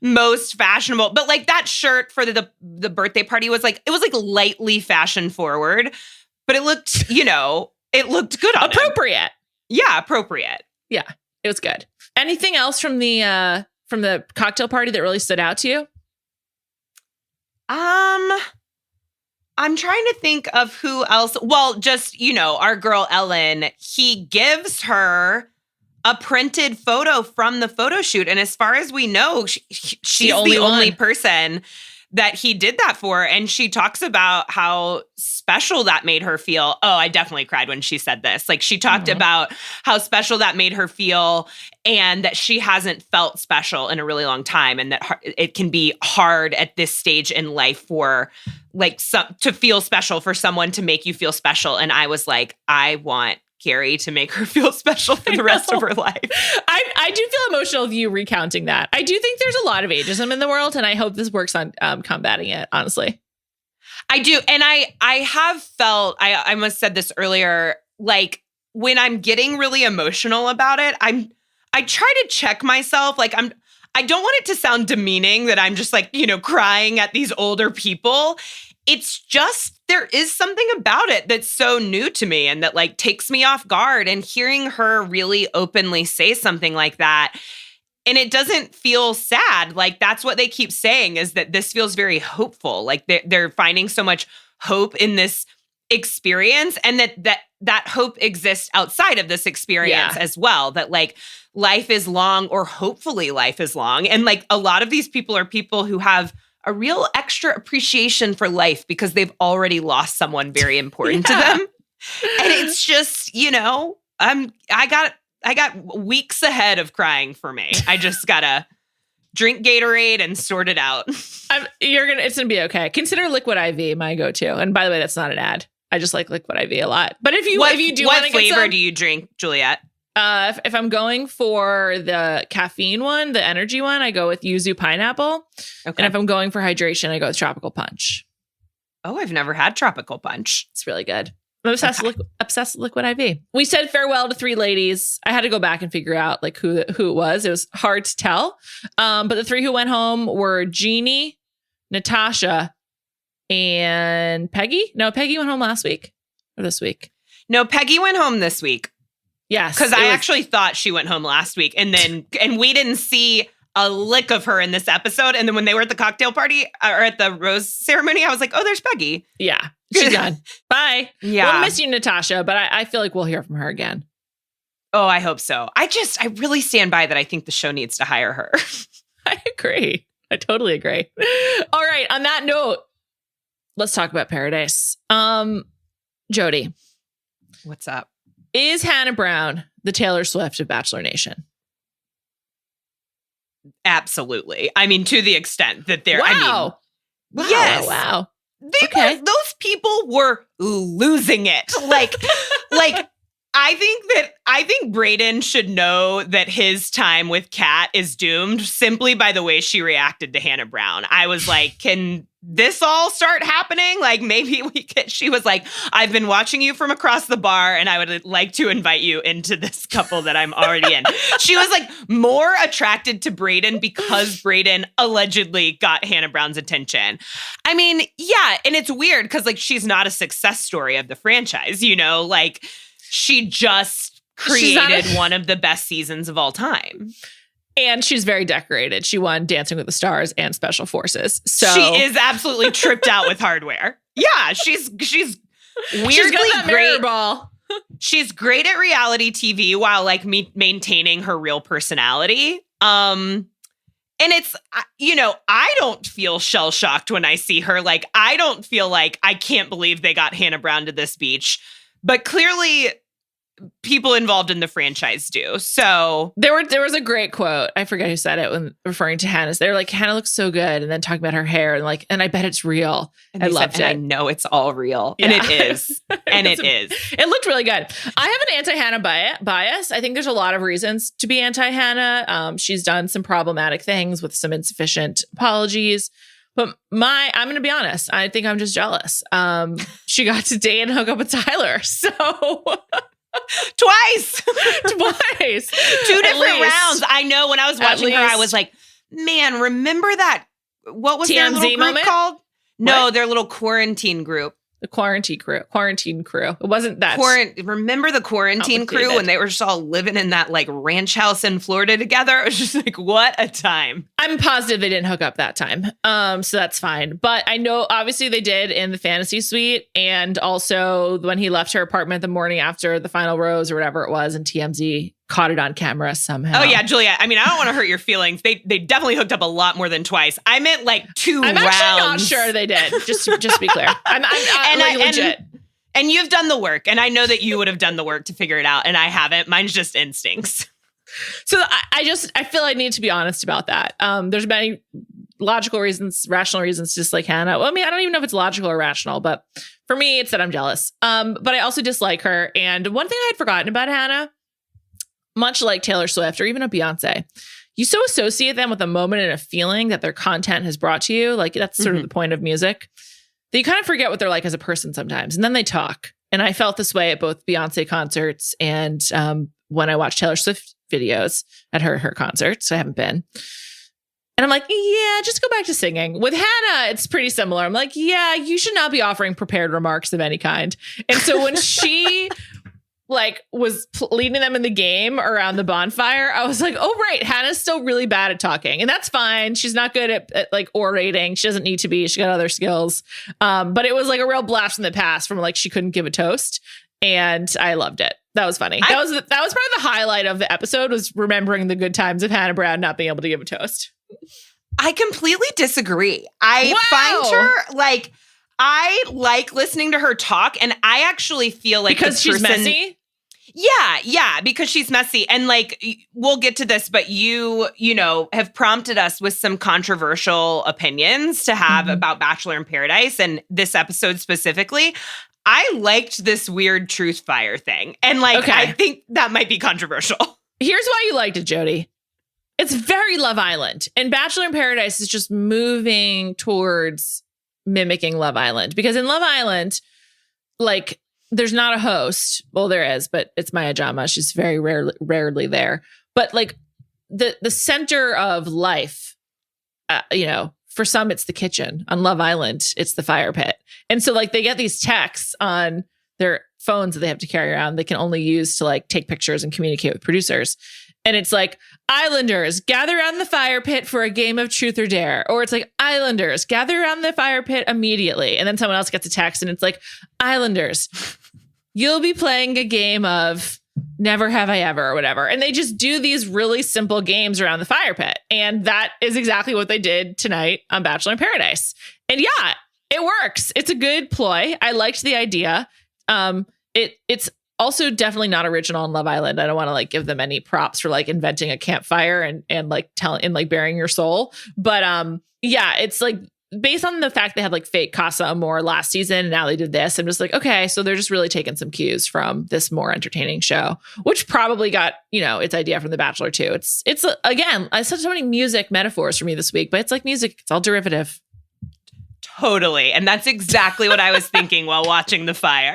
most fashionable. But like that shirt for the birthday party was like, it was like lightly fashion forward, but it looked, it looked good on appropriate. him. Yeah, appropriate. Yeah, it was good. Anything else from the cocktail party that really stood out to you? I'm trying to think of who else. Well, just, our girl Ellen, he gives her a printed photo from the photo shoot. And as far as we know, she's the only person that he did that for. And she talks about how special that made her feel. Oh, I definitely cried when she said this. Like she talked about how special that made her feel and that she hasn't felt special in a really long time. And that it can be hard at this stage in life for like to feel special, for someone to make you feel special. And I was like, I want Gary to make her feel special for the rest of her life. I do feel emotional with you recounting that. I do think there's a lot of ageism in the world, and I hope this works on combating it, honestly. I do. And I have felt, I must have said this earlier, like when I'm getting really emotional about it, I try to check myself. Like I don't want it to sound demeaning that I'm just like, crying at these older people. It's just, there is something about it that's so new to me and that like takes me off guard, and hearing her really openly say something like that. And it doesn't feel sad. Like that's what they keep saying, is that this feels very hopeful. Like they're finding so much hope in this experience, and that hope exists outside of this experience as well. That like life is long, or hopefully life is long. And like a lot of these people are people who have a real extra appreciation for life because they've already lost someone very important to them. And it's just, I got weeks ahead of crying for me. I just gotta drink Gatorade and sort it out. It's gonna be okay. Consider Liquid IV my go-to. And by the way, that's not an ad. I just like Liquid IV a lot. But if you do want to get what flavor do you drink, Juliet? If I'm going for the caffeine one, the energy one, I go with yuzu pineapple. Okay. And if I'm going for hydration, I go with tropical punch. Oh, I've never had tropical punch. It's really good. I'm obsessed with Liquid IV. We said farewell to 3 ladies. I had to go back and figure out like who it was. It was hard to tell. But the 3 who went home were Jeannie, Natasha, and Peggy. No, Peggy went home last week or this week. No, Peggy went home this week. Yes. Because I actually thought she went home last week, and we didn't see a lick of her in this episode. And then when they were at the cocktail party or at the rose ceremony, I was like, oh, there's Peggy. Yeah. She's done. Bye. Yeah. We'll miss you, Natasha, but I feel like we'll hear from her again. Oh, I hope so. I really stand by that. I think the show needs to hire her. I agree. I totally agree. All right. On that note, let's talk about Paradise. Jodi. What's up? Is Hannah Brown the Taylor Swift of Bachelor Nation? Absolutely. I mean, to the extent that they're, wow. Yes. Wow. Those people were losing it. Like I think Brayden should know that his time with Kat is doomed simply by the way she reacted to Hannah Brown. I was like, can this all start happening? Like maybe she was like, I've been watching you from across the bar and I would like to invite you into this couple that I'm already in. She was like more attracted to Brayden because Brayden allegedly got Hannah Brown's attention. I mean, yeah. And it's weird because like, she's not a success story of the franchise, you know, like she just created one of the best seasons of all time. And she's very decorated. She won Dancing with the Stars and Special Forces. So she is absolutely tripped out with hardware. Yeah, she's weirdly got that great. Ball. She's great at reality TV while like maintaining her real personality. And it's, you know, I don't feel shell shocked when I see her. Like, I don't feel like I can't believe they got Hannah Brown to this beach. But clearly people involved in the franchise do. So there was a great quote. I forget who said it when referring to Hannah. They were like, Hannah looks so good. And then talking about her hair and like, and I bet it's real. I loved it. I know it's all real. Yeah. And it is. And it is. It looked really good. I have an anti-Hannah bias. I think there's a lot of reasons to be anti-Hannah. She's done some problematic things with some insufficient apologies. But I'm going to be honest. I think I'm just jealous. She got to date and hook up with Tyler. So twice, 2 different rounds. I know when I was watching her, I was like, man, remember that? What was TMZ their little group moment? called? No, What? their little quarantine group. The quarantine crew. It wasn't that. Remember the quarantine crew when they were just all living in that like ranch house in Florida together? It was just like, what a time. I'm positive they didn't hook up that time. So that's fine. But I know obviously they did in the fantasy suite. And also when he left her apartment the morning after the final rose or whatever it was, and TMZ caught it on camera somehow. Oh yeah, Juliet. I mean, I don't want to hurt your feelings. They definitely hooked up a lot more than twice. I meant like 2 rounds. I'm actually not sure they did. Just to be clear. I'm legit. And you've done the work. And I know that you would have done the work to figure it out. And I haven't. Mine's just instincts. So I feel I need to be honest about that. There's many logical reasons, rational reasons to dislike Hannah. Well, I mean, I don't even know if it's logical or rational, but for me, it's that I'm jealous. But I also dislike her. And one thing I had forgotten about Hannah, much like Taylor Swift or even a Beyonce, you so associate them with a moment and a feeling that their content has brought to you. Like that's sort of the point of music. That you kind of forget what they're like as a person sometimes. And then they talk. And I felt this way at both Beyonce concerts and when I watched Taylor Swift videos at her concerts. I haven't been. And I'm like, yeah, just go back to singing. With Hannah, it's pretty similar. I'm like, yeah, you should not be offering prepared remarks of any kind. And so when she like was leading them in the game around the bonfire, I was like, oh, right. Hannah's still really bad at talking. And that's fine. She's not good at like orating. She doesn't need to be. She got other skills. But it was like a real blast from the past from like she couldn't give a toast. And I loved it. That was funny. That was probably the highlight of the episode, was remembering the good times of Hannah Brown not being able to give a toast. I completely disagree. I find her like, I like listening to her talk, and I actually feel like because she's messy. Yeah, because she's messy. And like, we'll get to this, but you know, have prompted us with some controversial opinions to have about Bachelor in Paradise, and this episode specifically. I liked this weird truth fire thing. And like, okay. I think that might be controversial. Here's why you liked it, Jodi. It's very Love Island. And Bachelor in Paradise is just moving towards mimicking Love Island. Because in Love Island, like, there's not a host. Well, there is, but it's Maya Jama. She's very rarely there. But like the center of life, you know, for some, it's the kitchen. On Love Island, it's the fire pit. And so like they get these texts on their phones that they have to carry around. They can only use to like take pictures and communicate with producers. And it's like, Islanders, gather around the fire pit for a game of truth or dare. Or it's like, Islanders, gather around the fire pit immediately. And then someone else gets a text and it's like, Islanders, you'll be playing a game of Never Have I Ever or whatever. And they just do these really simple games around the fire pit. And that is exactly what they did tonight on Bachelor in Paradise. And yeah, it works. It's a good ploy. I liked the idea. It's also definitely not original on Love Island. I don't want to like give them any props for like inventing a campfire and like burying your soul. But yeah, it's like based on the fact they had like fake Casa Amor last season and now they did this, I'm just like, okay, so they're just really taking some cues from this more entertaining show, which probably got, its idea from The Bachelor too. It's again, I said so many music metaphors for me this week, but it's like music, it's all derivative. Totally. And that's exactly what I was thinking while watching The Fire.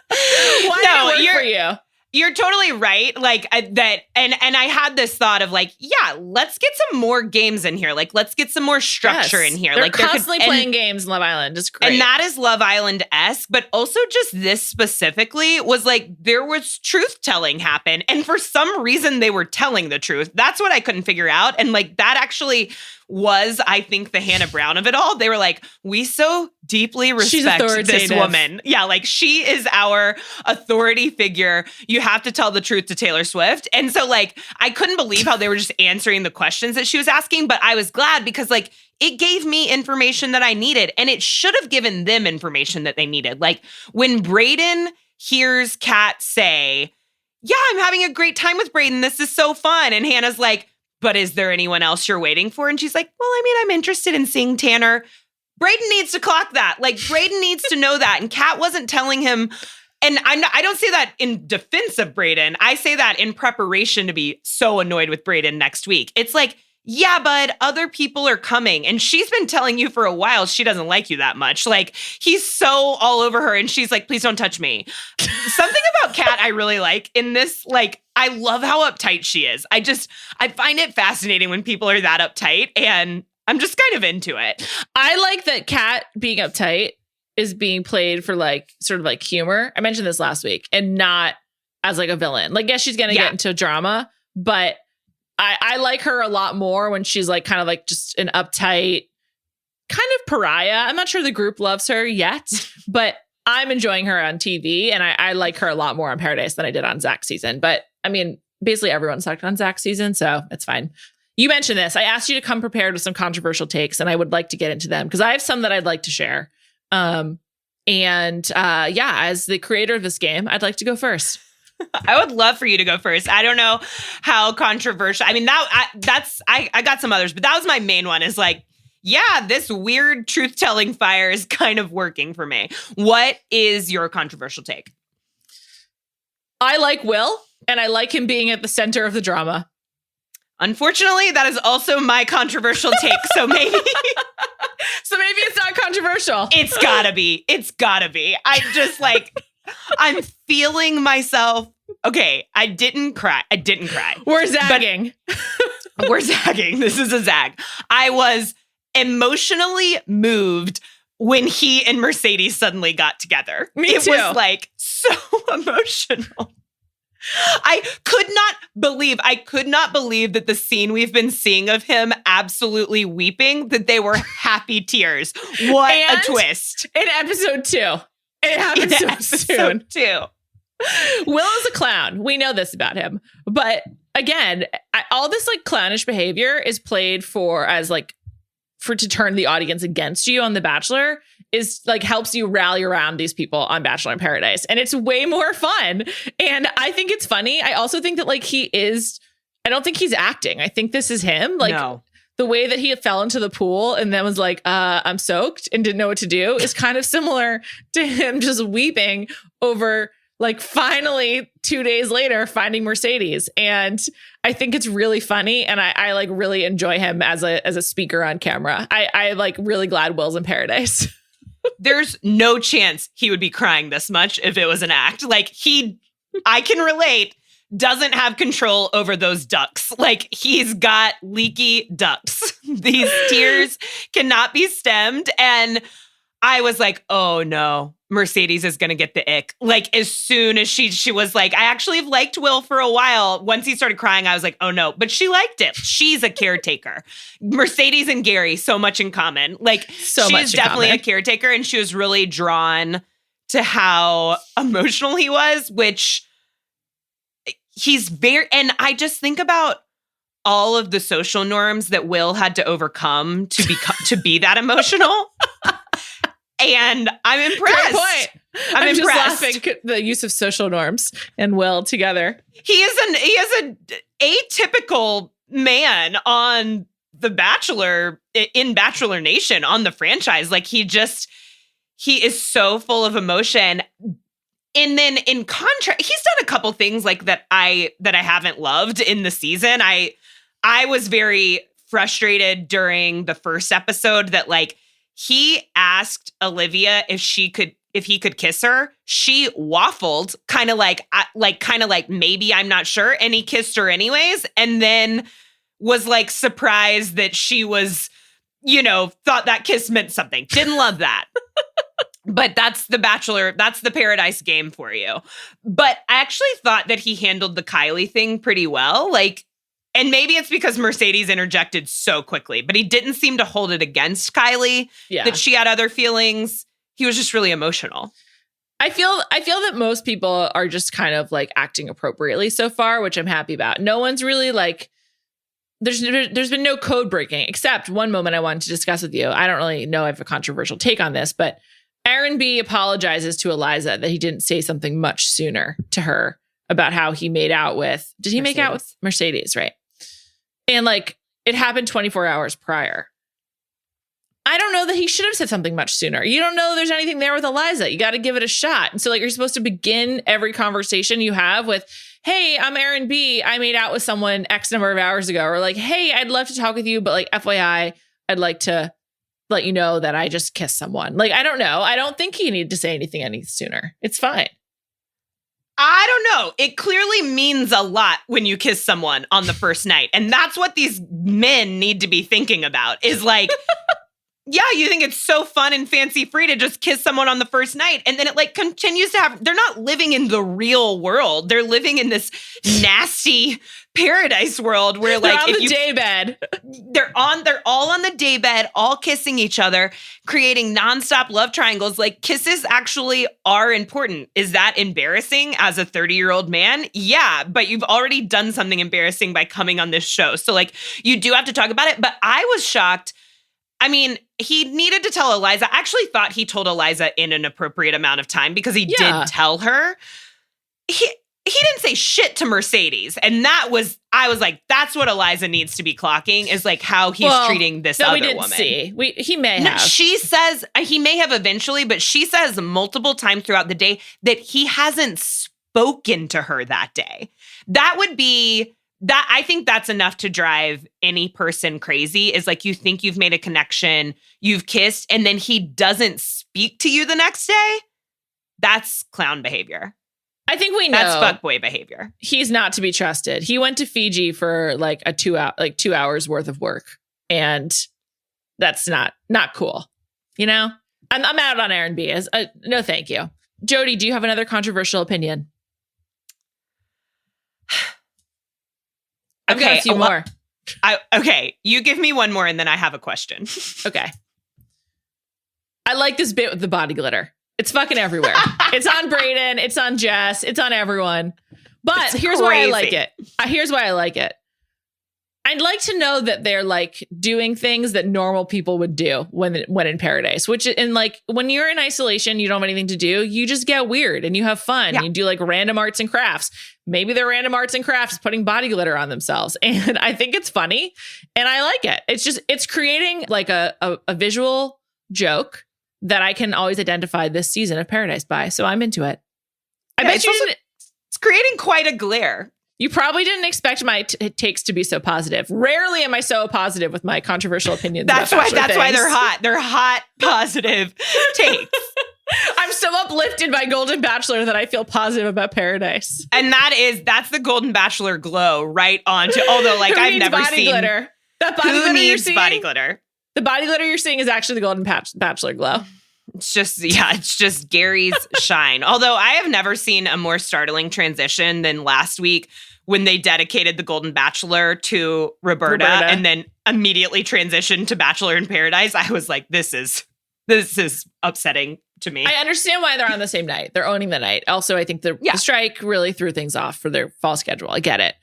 Why did it work for you? You're totally right. Like that. And I had this thought of like, yeah, let's get some more games in here. Like, let's get some more structure in here. They're like constantly playing games in Love Island. It's great. And that is Love Island-esque, but also just this specifically was like, there was truth telling happen. And for some reason they were telling the truth. That's what I couldn't figure out. And like, that actually was, I think, the Hannah Brown of it all. They were like, we so deeply respect this woman. Yeah, like she is our authority figure. You have to tell the truth to Taylor Swift. And so like, I couldn't believe how they were just answering the questions that she was asking, but I was glad because like, it gave me information that I needed and it should have given them information that they needed. Like when Brayden hears Kat say, yeah, I'm having a great time with Brayden. This is so fun. And Hannah's like, but is there anyone else you're waiting for? And she's like, well, I mean, I'm interested in seeing Tanner. Brayden needs to clock that. Like, Brayden needs to know that. And Kat wasn't telling him. And I don't say that in defense of Brayden. I say that in preparation to be so annoyed with Brayden next week. It's like, yeah, bud, other people are coming. And she's been telling you for a while she doesn't like you that much. Like, he's so all over her. And she's like, please don't touch me. Something about Kat I really like in this, like, I love how uptight she is. I find it fascinating when people are that uptight. And I'm just kind of into it. I like that Kat being uptight is being played for like, sort of like humor. I mentioned this last week and not as like a villain. Like, yes, she's going to get into drama, but I like her a lot more when she's like kind of like just an uptight kind of pariah. I'm not sure the group loves her yet, but I'm enjoying her on TV and I like her a lot more on Paradise than I did on Zach's season. But I mean, basically everyone sucked on Zach's season, so it's fine. You mentioned this. I asked you to come prepared with some controversial takes and I would like to get into them because I have some that I'd like to share. As the creator of this game, I'd like to go first. I would love for you to go first. I don't know how controversial. I mean, I got some others, but that was my main one is like, yeah, this weird truth-telling fire is kind of working for me. What is your controversial take? I like Will, and I like him being at the center of the drama. Unfortunately, that is also my controversial take. So maybe it's not controversial. It's gotta be. I just like, I'm feeling myself. Okay, I didn't cry. We're zagging. We're zagging. This is a zag. I was emotionally moved when he and Mercedes suddenly got together. It was like so emotional. I could not believe that the scene we've been seeing of him absolutely weeping, that they were happy tears. What a twist. In episode 2. It happens so soon. Will is a clown. We know this about him. But again, all this like clownish behavior is played to turn the audience against you on The Bachelor, is like helps you rally around these people on Bachelor in Paradise. And it's way more fun. And I think it's funny. I also think that like I don't think he's acting. I think this is him. Like the way that he fell into the pool and then was like, I'm soaked and didn't know what to do is kind of similar to him just weeping over like finally 2 days later finding Mercedes. And I think it's really funny. And I like really enjoy him as a speaker on camera. I like really glad Will's in Paradise. There's no chance he would be crying this much if it was an act. Like I can relate, doesn't have control over those ducts. Like he's got leaky ducts. These tears cannot be stemmed. And I was like, oh no, Mercedes is going to get the ick. Like as soon as she was like, I actually have liked Will for a while. Once he started crying, I was like, oh no, but she liked it. She's a caretaker. Mercedes and Gary, so much in common. Like she's definitely a caretaker. And she was really drawn to how emotional he was, which he's very, and I just think about all of the social norms that Will had to overcome to be that emotional. And I'm impressed. Great point. I'm impressed. Just laughing the use of social norms and Will together. He is an atypical man on The Bachelor in Bachelor Nation on the franchise. Like he is so full of emotion. And then in contrast, he's done a couple things like that I haven't loved in the season. I was very frustrated during the first episode that like he asked Olivia if he could kiss her. She waffled, kind of like maybe, I'm not sure, and he kissed her anyways, and then was like surprised that she was, thought that kiss meant something. Didn't love that. But that's the Bachelor, that's the Paradise game for you. But I actually thought that he handled the Kylie thing pretty well. Like, and maybe it's because Mercedes interjected so quickly, but he didn't seem to hold it against Kylie that she had other feelings. He was just really emotional. I feel that most people are just kind of like acting appropriately so far, which I'm happy about. No one's really like, there's been no code breaking, except one moment I wanted to discuss with you. I don't really know I have a controversial take on this, but Aaron B apologizes to Eliza that he didn't say something much sooner to her about how he made out with, did he make out with Mercedes, right? And like, it happened 24 hours prior. I don't know that he should have said something much sooner. You don't know there's anything there with Eliza. You got to give it a shot. And so like, you're supposed to begin every conversation you have with, hey, I'm Aaron B. I made out with someone X number of hours ago. Or like, hey, I'd love to talk with you, but like FYI, I'd like to let you know that I just kissed someone. Like, I don't know. I don't think he needed to say anything any sooner. It's fine. I don't know. It clearly means a lot when you kiss someone on the first night. And that's what these men need to be thinking about is like, yeah, you think it's so fun and fancy free to just kiss someone on the first night. And then it like continues to have, they're not living in the real world. They're living in this nasty paradise world where like they're on the day bed. They're all on the day bed, all kissing each other, creating nonstop love triangles. Like kisses actually are important. Is that embarrassing as a 30-year-old man? Yeah, but you've already done something embarrassing by coming on this show. So like you do have to talk about it. But I was shocked. I mean, he needed to tell Eliza. I actually thought he told Eliza in an appropriate amount of time because he did tell her. He didn't say shit to Mercedes. And I was like, that's what Eliza needs to be clocking is like how he's treating this other we didn't woman. See. He may have. She says, he may have eventually, but she says multiple times throughout the day that he hasn't spoken to her that day. That would be... That I think that's enough to drive any person crazy is like you think you've made a connection, you've kissed, and then he doesn't speak to you the next day. That's clown behavior. I think we know that's fuckboy behavior. He's not to be trusted. He went to Fiji for like 2 hours worth of work, and that's not cool. You know, I'm out on Aaron B. No, thank you, Jodi. Do you have another controversial opinion? I've got a few more. Okay, you give me one more and then I have a question. Okay. I like this bit with the body glitter. It's fucking everywhere. It's on Brayden. It's on Jess. It's on everyone. But here's why I like it. Here's why I like it. I'd like to know that they're like doing things that normal people would do when in paradise, which in like when you're in isolation, you don't have anything to do. You just get weird and you have fun. Yeah. You do like random arts and crafts. Maybe their random arts and crafts putting body glitter on themselves. And I think it's funny and I like it. It's creating like a visual joke that I can always identify this season of Paradise by. So I'm into it. I bet you didn't. It's creating quite a glare. You probably didn't expect my takes to be so positive. Rarely am I so positive with my controversial opinions. That's why they're hot. They're hot, positive takes. I'm so uplifted by Golden Bachelor that I feel positive about Paradise. And that's the Golden Bachelor glow right on to, although like I've never body seen glitter. That body glitter you're seeing, body glitter. The body glitter you're seeing is actually the Golden Bachelor glow. It's just Gary's shine. Although I have never seen a more startling transition than last week when they dedicated the Golden Bachelor to Roberta. And then immediately transitioned to Bachelor in Paradise. I was like, this is upsetting to me. I understand why they're on the same night. They're owning the night. Also, I think the strike really threw things off for their fall schedule. I get it.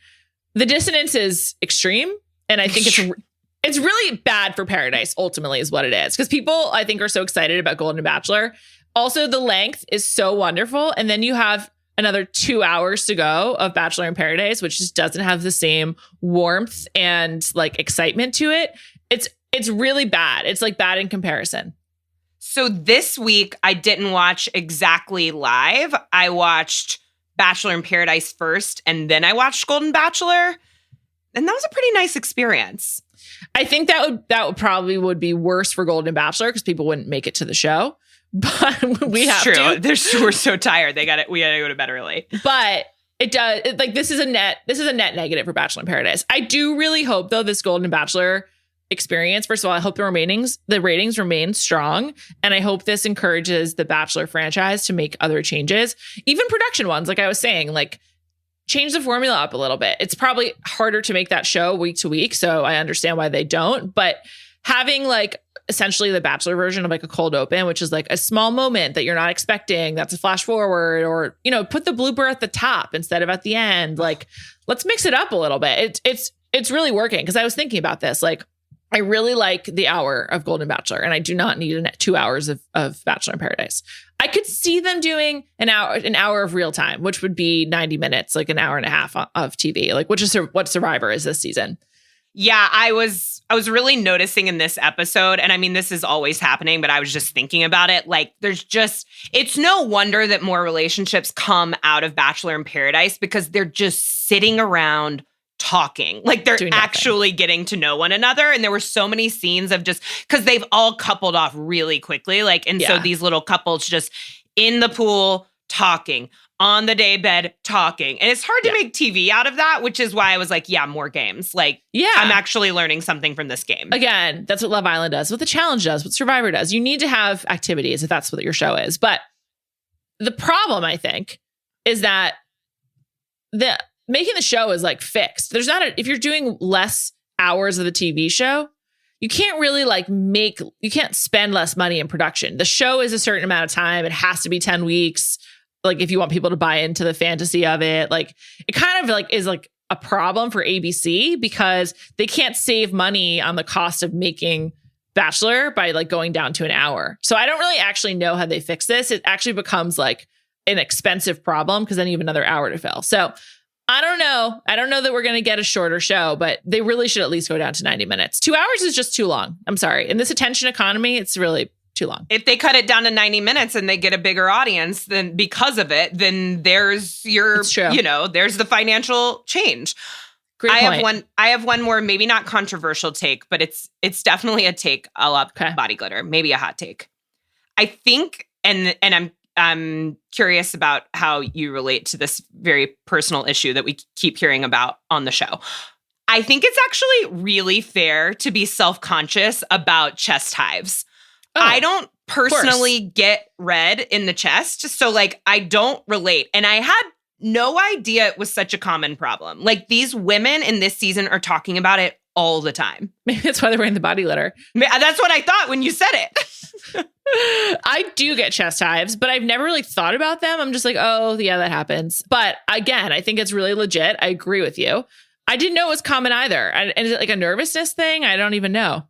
The dissonance is extreme. And I think it's really bad for Paradise, ultimately, is what it is. Because people, I think, are so excited about Golden Bachelor. Also, the length is so wonderful. And then you have another 2 hours to go of Bachelor in Paradise, which just doesn't have the same warmth and like excitement to it. It's really bad. It's like bad in comparison. So this week, I didn't watch exactly live. I watched Bachelor in Paradise first, and then I watched Golden Bachelor. And that was a pretty nice experience. I think that would probably be worse for Golden Bachelor because people wouldn't make it to the show. But we have to. We're so tired. We gotta go to bed early. But it does. This is a net negative for Bachelor in Paradise. I do really hope though this Golden Bachelor experience. First of all, I hope the ratings remain strong, and I hope this encourages the Bachelor franchise to make other changes, even production ones. Like I was saying, like change the formula up a little bit. It's probably harder to make that show week to week, so I understand why they don't. But having like essentially the Bachelor version of like a cold open, which is like a small moment that you're not expecting, that's a flash forward, or put the blooper at the top instead of at the end. Like let's mix it up a little bit. It's really working because I was thinking about this like. I really like the hour of Golden Bachelor, and I do not need 2 hours of Bachelor in Paradise. I could see them doing an hour of real time, which would be 90 minutes, like an hour and a half of TV, like which is what Survivor is this season. Yeah, I was really noticing in this episode, and I mean, this is always happening, but I was just thinking about it. Like, it's no wonder that more relationships come out of Bachelor in Paradise because they're just sitting around talking, like they're actually getting to know one another. And there were so many scenes of just because they've all coupled off really quickly. Like, and so these little couples just in the pool talking, on the daybed talking. And it's hard to make TV out of that, which is why I was like, yeah, more games. Like, I'm actually learning something from this game. Again, that's what Love Island does, what The Challenge does, what Survivor does. You need to have activities if that's what your show is. But the problem, I think, is that making the show is like fixed. There's not if you're doing less hours of the TV show, you can't really you can't spend less money in production. The show is a certain amount of time. It has to be 10 weeks. Like if you want people to buy into the fantasy of it, like it kind of like is like a problem for ABC because they can't save money on the cost of making Bachelor by like going down to an hour. So I don't really actually know how they fix this. It actually becomes like an expensive problem because then you have another hour to fill. So I don't know. I don't know that we're going to get a shorter show, but they really should at least go down to 90 minutes. 2 hours is just too long. I'm sorry. In this attention economy, it's really too long. If they cut it down to 90 minutes and they get a bigger audience, then because of it, then there's there's the financial change. Great point. I have one more, maybe not controversial take, but it's definitely a take. I'll up body glitter, maybe a hot take. I think, and I'm curious about how you relate to this very personal issue that we keep hearing about on the show. I think it's actually really fair to be self-conscious about chest hives. Oh, I don't personally get red in the chest, so like I don't relate. And I had no idea it was such a common problem. Like these women in this season are talking about it all the time. Maybe that's why they're wearing the body glitter. That's what I thought when you said it. I do get chest hives, but I've never really thought about them. I'm just like, oh, yeah, that happens. But again, I think it's really legit. I agree with you. I didn't know it was common either. And is it like a nervousness thing? I don't even know.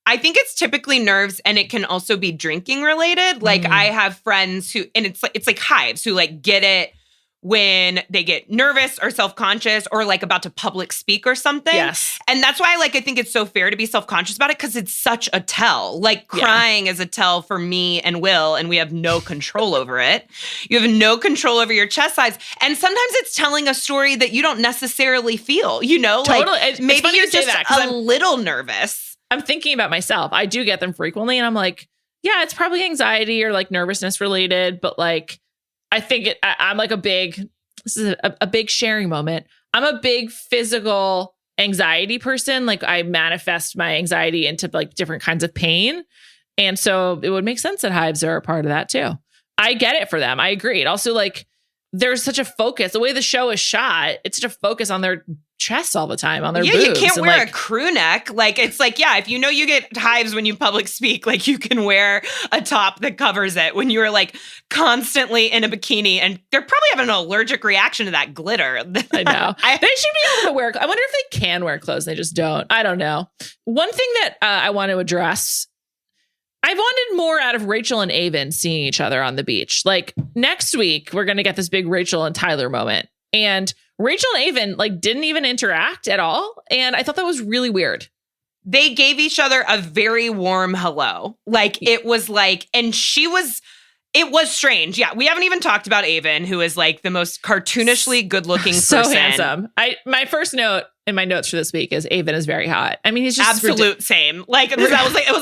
I think it's typically nerves, and it can also be drinking related. Like I have friends who, and it's like hives who like get it when they get nervous or self-conscious or like about to public speak or something. Yes. And that's why like I think it's so fair to be self-conscious about it because it's such a tell. Like crying is a tell for me and Will, and we have no control over it. You have no control over your chest size. And sometimes it's telling a story that you don't necessarily feel, Totally. Like maybe you're just a little nervous. I'm thinking about myself. I do get them frequently, and I'm like, yeah, it's probably anxiety or like nervousness related, but like I think I'm like this is a big sharing moment. I'm a big physical anxiety person. Like I manifest my anxiety into like different kinds of pain. And so it would make sense that hives are a part of that too. I get it for them. I agree. It also like there's such a focus, the way the show is shot, it's such a focus on their chests all the time, on their boobs. You can't wear a crew neck. Like, it's like, if you know you get hives when you public speak, like you can wear a top that covers it when you're like constantly in a bikini, and they're probably having an allergic reaction to that glitter. I know. They should be able to wear, I wonder if they can wear clothes. They just don't. I don't know. One thing that I want to address, I wanted more out of Rachel and Avon seeing each other on the beach. Like next week, we're going to get this big Rachel and Tyler moment. And Rachel and Avon like didn't even interact at all. And I thought that was really weird. They gave each other a very warm hello. Like it was like, and it was strange. Yeah. We haven't even talked about Avon, who is like the most cartoonishly good looking person. So handsome. My first note in my notes for this week is Avon is very hot. I mean, he's just absolute same. Like it was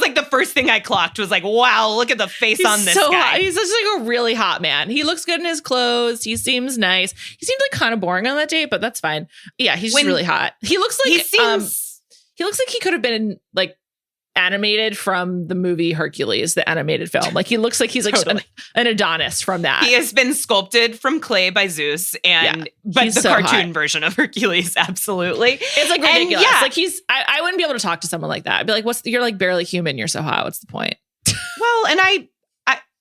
like the first thing I clocked was like, wow, look at the face on this guy. Hot. He's just like a really hot man. He looks good in his clothes. He seems nice. He seemed like kind of boring on that date, but that's fine. Yeah, he's just really hot. He looks like he looks like he could have been like animated from the movie Hercules, the animated film. Like he looks like he's like an Adonis from that. He has been sculpted from clay by Zeus, but the cartoon version of Hercules, absolutely. It's like ridiculous. Like I wouldn't be able to talk to someone like that. I'd be like, you're like barely human. You're so hot. What's the point? Well, and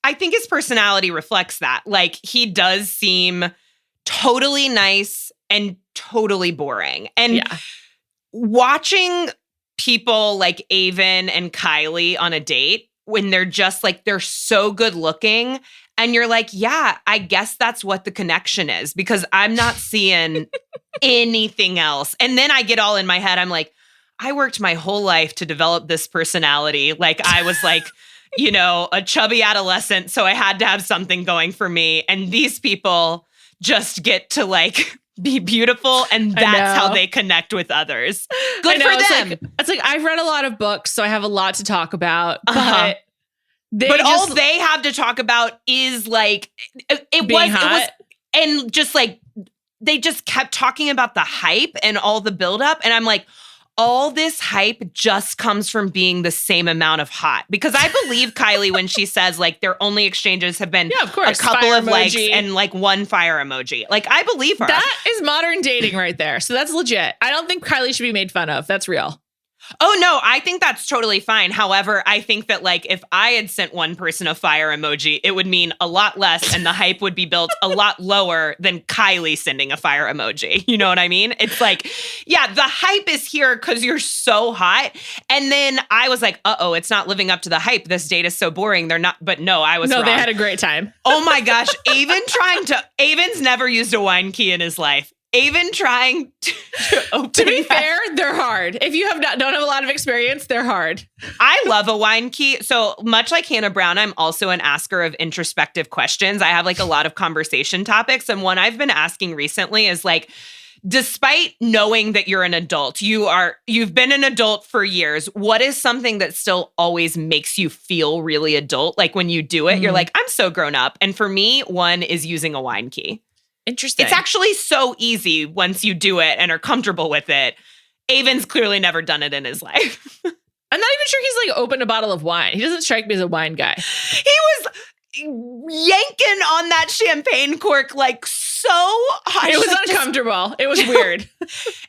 I think his personality reflects that. Like he does seem totally nice and totally boring. And watching people like Avon and Kylie on a date when they're just like, they're so good looking. And you're like, yeah, I guess that's what the connection is, because I'm not seeing anything else. And then I get all in my head. I'm like, I worked my whole life to develop this personality. Like I was like, you know, a chubby adolescent. So I had to have something going for me. And these people just get to like be beautiful, and that's how they connect with others. Good for them. It's like I've read a lot of books, so I have a lot to talk about. But all they have to talk about is like it was and just like they just kept talking about the hype and all the buildup, and I'm like, all this hype just comes from being the same amount of hot. Because I believe Kylie when she says like their only exchanges have been a couple of likes and like one fire emoji. Like I believe her. That is modern dating right there. So that's legit. I don't think Kylie should be made fun of. That's real. Oh, no, I think that's totally fine. However, I think that like if I had sent one person a fire emoji, it would mean a lot less and the hype would be built a lot lower than Kylie sending a fire emoji. You know what I mean? It's like, yeah, the hype is here because you're so hot. And then I was like, it's not living up to the hype. This date is so boring. They're not. But no, I was wrong. They had a great time. Oh my gosh. Avon's never used a wine key in his life. Avon trying to open. To be fair, they're hard. If you don't have a lot of experience, they're hard. I love a wine key. So much like Hannah Brown, I'm also an asker of introspective questions. I have like a lot of conversation topics. And one I've been asking recently is like, despite knowing that you're an adult, you've been an adult for years. What is something that still always makes you feel really adult? Like when you do it, you're like, I'm so grown up. And for me, one is using a wine key. Interesting. It's actually so easy once you do it and are comfortable with it. Avon's clearly never done it in his life. I'm not even sure he's like opened a bottle of wine. He doesn't strike me as a wine guy. He was yanking on that champagne cork like so hard. It was uncomfortable. It was weird.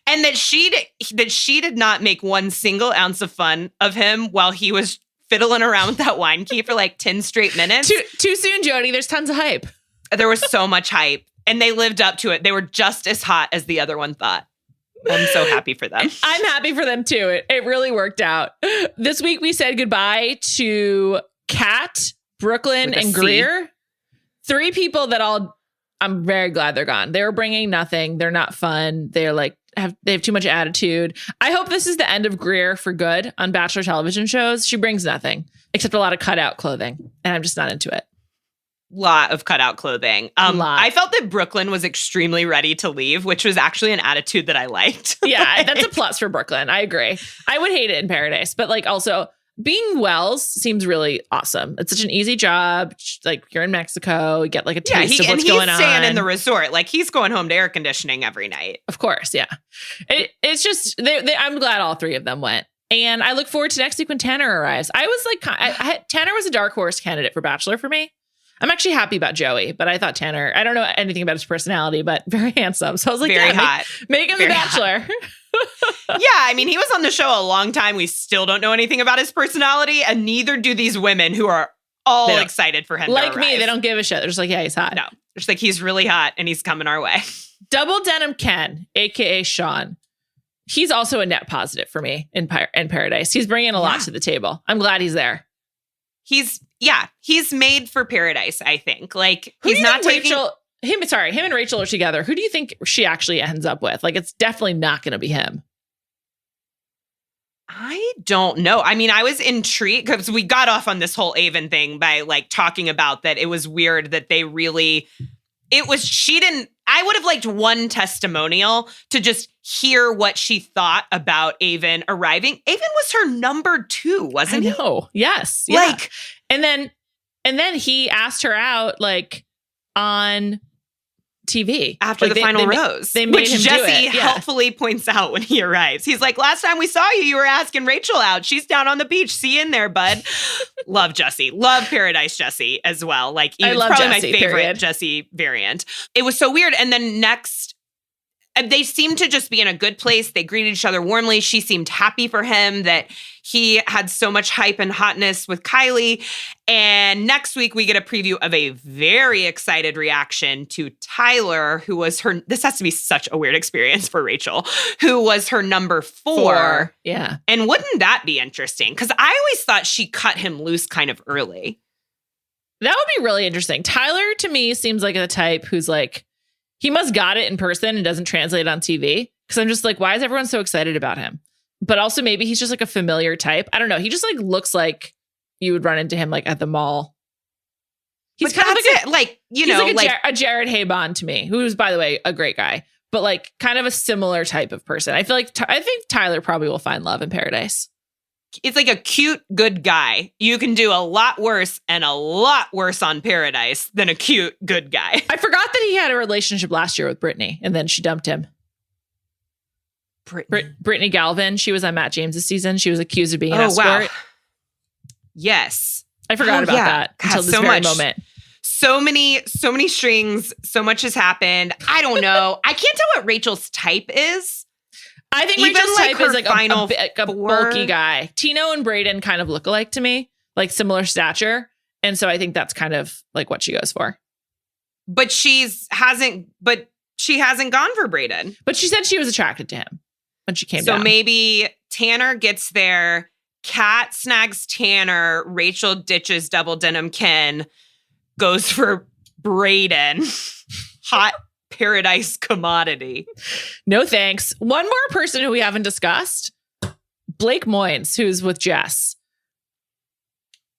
And that she did not make one single ounce of fun of him while he was fiddling around with that wine key for like 10 straight minutes. Too soon, Jodi. There's tons of hype. There was so much hype. And they lived up to it. They were just as hot as the other one thought. I'm so happy for them. I'm happy for them too. It really worked out. This week we said goodbye to Kat, Brooklyn, and Greer. 3 people that I'm very glad they're gone. They were bringing nothing. They're not fun. They're like, they have too much attitude. I hope this is the end of Greer for good on Bachelor television shows. She brings nothing except a lot of cutout clothing. And I'm just not into it. Lot of cutout clothing. I felt that Brooklyn was extremely ready to leave, which was actually an attitude that I liked. Yeah, that's a plus for Brooklyn. I agree. I would hate it in Paradise, but like also being Wells seems really awesome. It's such an easy job. Like you're in Mexico, you get like a taste of what's going on. He's staying in the resort. Like he's going home to air conditioning every night. Of course, yeah. It's just I'm glad all 3 of them went. And I look forward to next week when Tanner arrives. I was like, Tanner was a dark horse candidate for Bachelor for me. I'm actually happy about Joey, but I thought Tanner, I don't know anything about his personality, but very handsome. So I was like, very hot. Make him the Bachelor. Yeah, I mean, he was on the show a long time. We still don't know anything about his personality, and neither do these women who are all excited for him. Like me, they don't give a shit. They're just like, yeah, he's hot. No, they're just like, he's really hot and he's coming our way. Double Denim Ken, aka Sean. He's also a net positive for me in Paradise. He's bringing a lot to the table. I'm glad he's there. he's made for paradise, I think. Like, Who he's do you not think taking him and Rachel are together. Who do you think she actually ends up with? Like, it's definitely not going to be him. I don't know. I mean, I was intrigued because we got off on this whole Avon thing by like talking about that it was weird that I would have liked one testimonial to just hear what she thought about Avon arriving. Avon was her number 2, wasn't he? I know. Yes. Yeah. Like, and then he asked her out like on TV after like the final rose, they made which him Jesse do it. Yeah. helpfully points out when he arrives. He's like, last time we saw you, you were asking Rachel out. She's down on the beach. See you in there, bud. Love Jesse. Love Paradise Jesse as well. Like, I it's love probably Jesse, my favorite period. Jesse variant. It was so weird. And then next, they seemed to just be in a good place. They greeted each other warmly. She seemed happy for him that he had so much hype and hotness with Kylie. And next week, we get a preview of a very excited reaction to Tyler, who was this has to be such a weird experience for Rachel, who was her number 4. Yeah. And wouldn't that be interesting? Because I always thought she cut him loose kind of early. That would be really interesting. Tyler, to me, seems like a type who's like, he must got it in person and doesn't translate on TV. Because I'm just like, why is everyone so excited about him? But also maybe he's just like a familiar type. I don't know. He just like looks like you would run into him like at the mall. He's But kind of that's like he's like a Jared Habon to me, who's, by the way, a great guy, but like kind of a similar type of person. I feel like I think Tyler probably will find love in paradise. it's like a cute, good guy. You can do a lot worse and a lot worse on Paradise than a cute, good guy. I forgot that he had a relationship last year with Brittany and then she dumped him. Brittany Galvin. She was on Matt James's season. She was accused of being an escort. Wow. Yes. I forgot about that until this very moment. So many strings. So much has happened. I don't know. I can't tell what Rachel's type is. I think Even Rachel's like type is like a four. bulky guy. Tino and Brayden kind of look alike to me, like similar stature. And so I think that's kind of like what she goes for. But she hasn't gone for Brayden. But she said she was attracted to him when she came so down. So maybe Tanner gets there. Kat snags Tanner. Rachel ditches Double Denim Ken. Goes for Brayden. Hot Paradise commodity. No thanks. One more person who we haven't discussed. Blake Moynes, who's with Jess.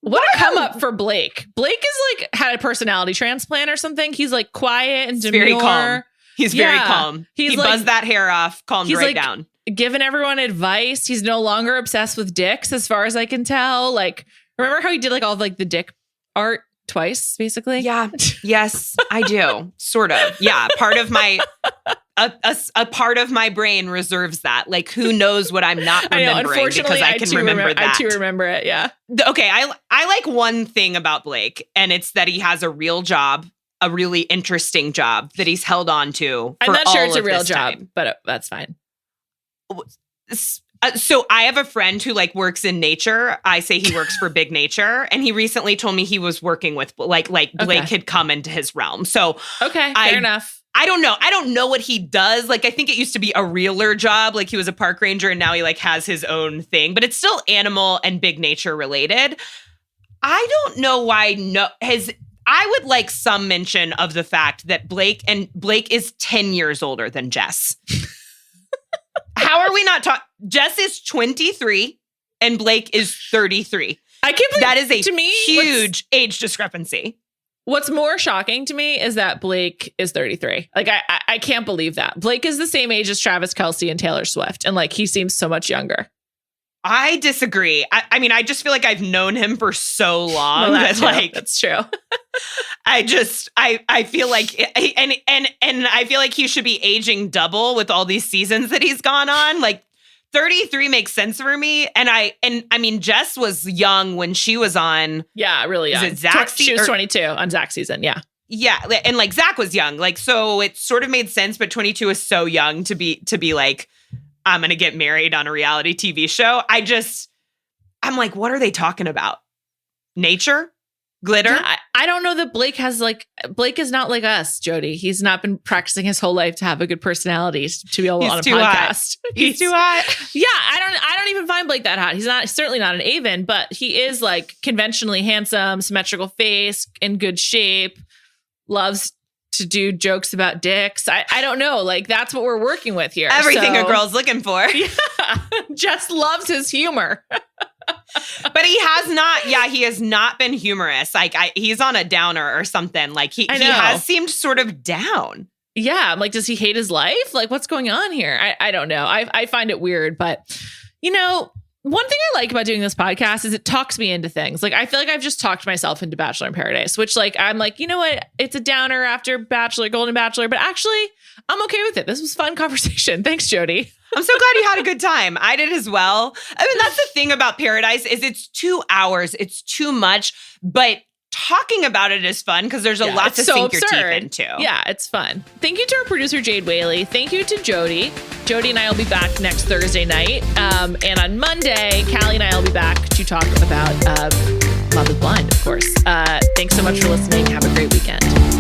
What a come up for Blake. Blake is like had a personality transplant or something. He's like quiet and demure. Very calm. He's very calm. He like, buzzed that hair off, calmed right down. Giving everyone advice. He's no longer obsessed with dicks, as far as I can tell. Like, remember how he did like all of like the dick art twice, basically? Yeah. Yes, I do. Sort of. Yeah. Part of my a part of my brain reserves that. Like, who knows what I'm not remembering because I can remember that. I too remember it. Yeah. Okay. I like one thing about Blake, and it's that he has a real job, a really interesting job that he's held on to. I'm not sure it's a real job, but that's fine. So I have a friend who like works in nature. I say he works for Big Nature, and he recently told me he was working with like Blake had come into his realm. So okay, fair enough. I don't know. I don't know what he does. Like, I think it used to be a realer job. Like, he was a park ranger, and now he like has his own thing. But it's still animal and Big Nature related. I don't know why. I would like some mention of the fact that Blake is 10 years older than Jess. How are we not talking? Jess is 23 and Blake is 33. I can't believe that is a to me, huge age discrepancy. What's more shocking to me is that Blake is 33. Like, I can't believe that. Blake is the same age as Travis Kelce and Taylor Swift. And like, he seems so much younger. I disagree. I mean, I just feel like I've known him for so long. Well, that's true. I feel like, and I feel like he should be aging double with all these seasons that he's gone on. Like 33 makes sense for me. And I mean, Jess was young when she was on. Yeah, really young. Is it Zach's She was 22 on Zach's season. Yeah. Yeah. And like Zach was young. Like, so it sort of made sense, but 22 is so young to be like, I'm going to get married on a reality TV show. I'm like, what are they talking about? Nature? glitter. Yeah, I don't know that Blake is not like us, Jodi. He's not been practicing his whole life to have a good personality to be able on a podcast. He's too hot. Yeah, I don't even find Blake that hot. He's certainly not an Avon, but he is like conventionally handsome, symmetrical face, in good shape, loves to do jokes about dicks. I don't know. Like, that's what we're working with here. Everything a girl's looking for. Yeah, just loves his humor. But he has not been humorous. Like he's on a downer or something. Like he has seemed sort of down. Yeah. I'm like, does he hate his life? Like, what's going on here? I don't know. I find it weird, but one thing I like about doing this podcast is it talks me into things. Like, I feel like I've just talked myself into Bachelor in Paradise, which like, I'm like, you know what? It's a downer after Golden Bachelor, but actually I'm okay with it. This was a fun conversation. Thanks, Jodi. I'm so glad you had a good time. I did as well. I mean, that's the thing about Paradise is it's 2 hours. It's too much, but talking about it is fun because there's a lot to sink your teeth into. Yeah, it's fun. Thank you to our producer, Jade Whaley. Thank you to Jodi. Jodi and I will be back next Thursday night. And on Monday, Callie and I will be back to talk about Love is Blind, of course. Thanks so much for listening. Have a great weekend.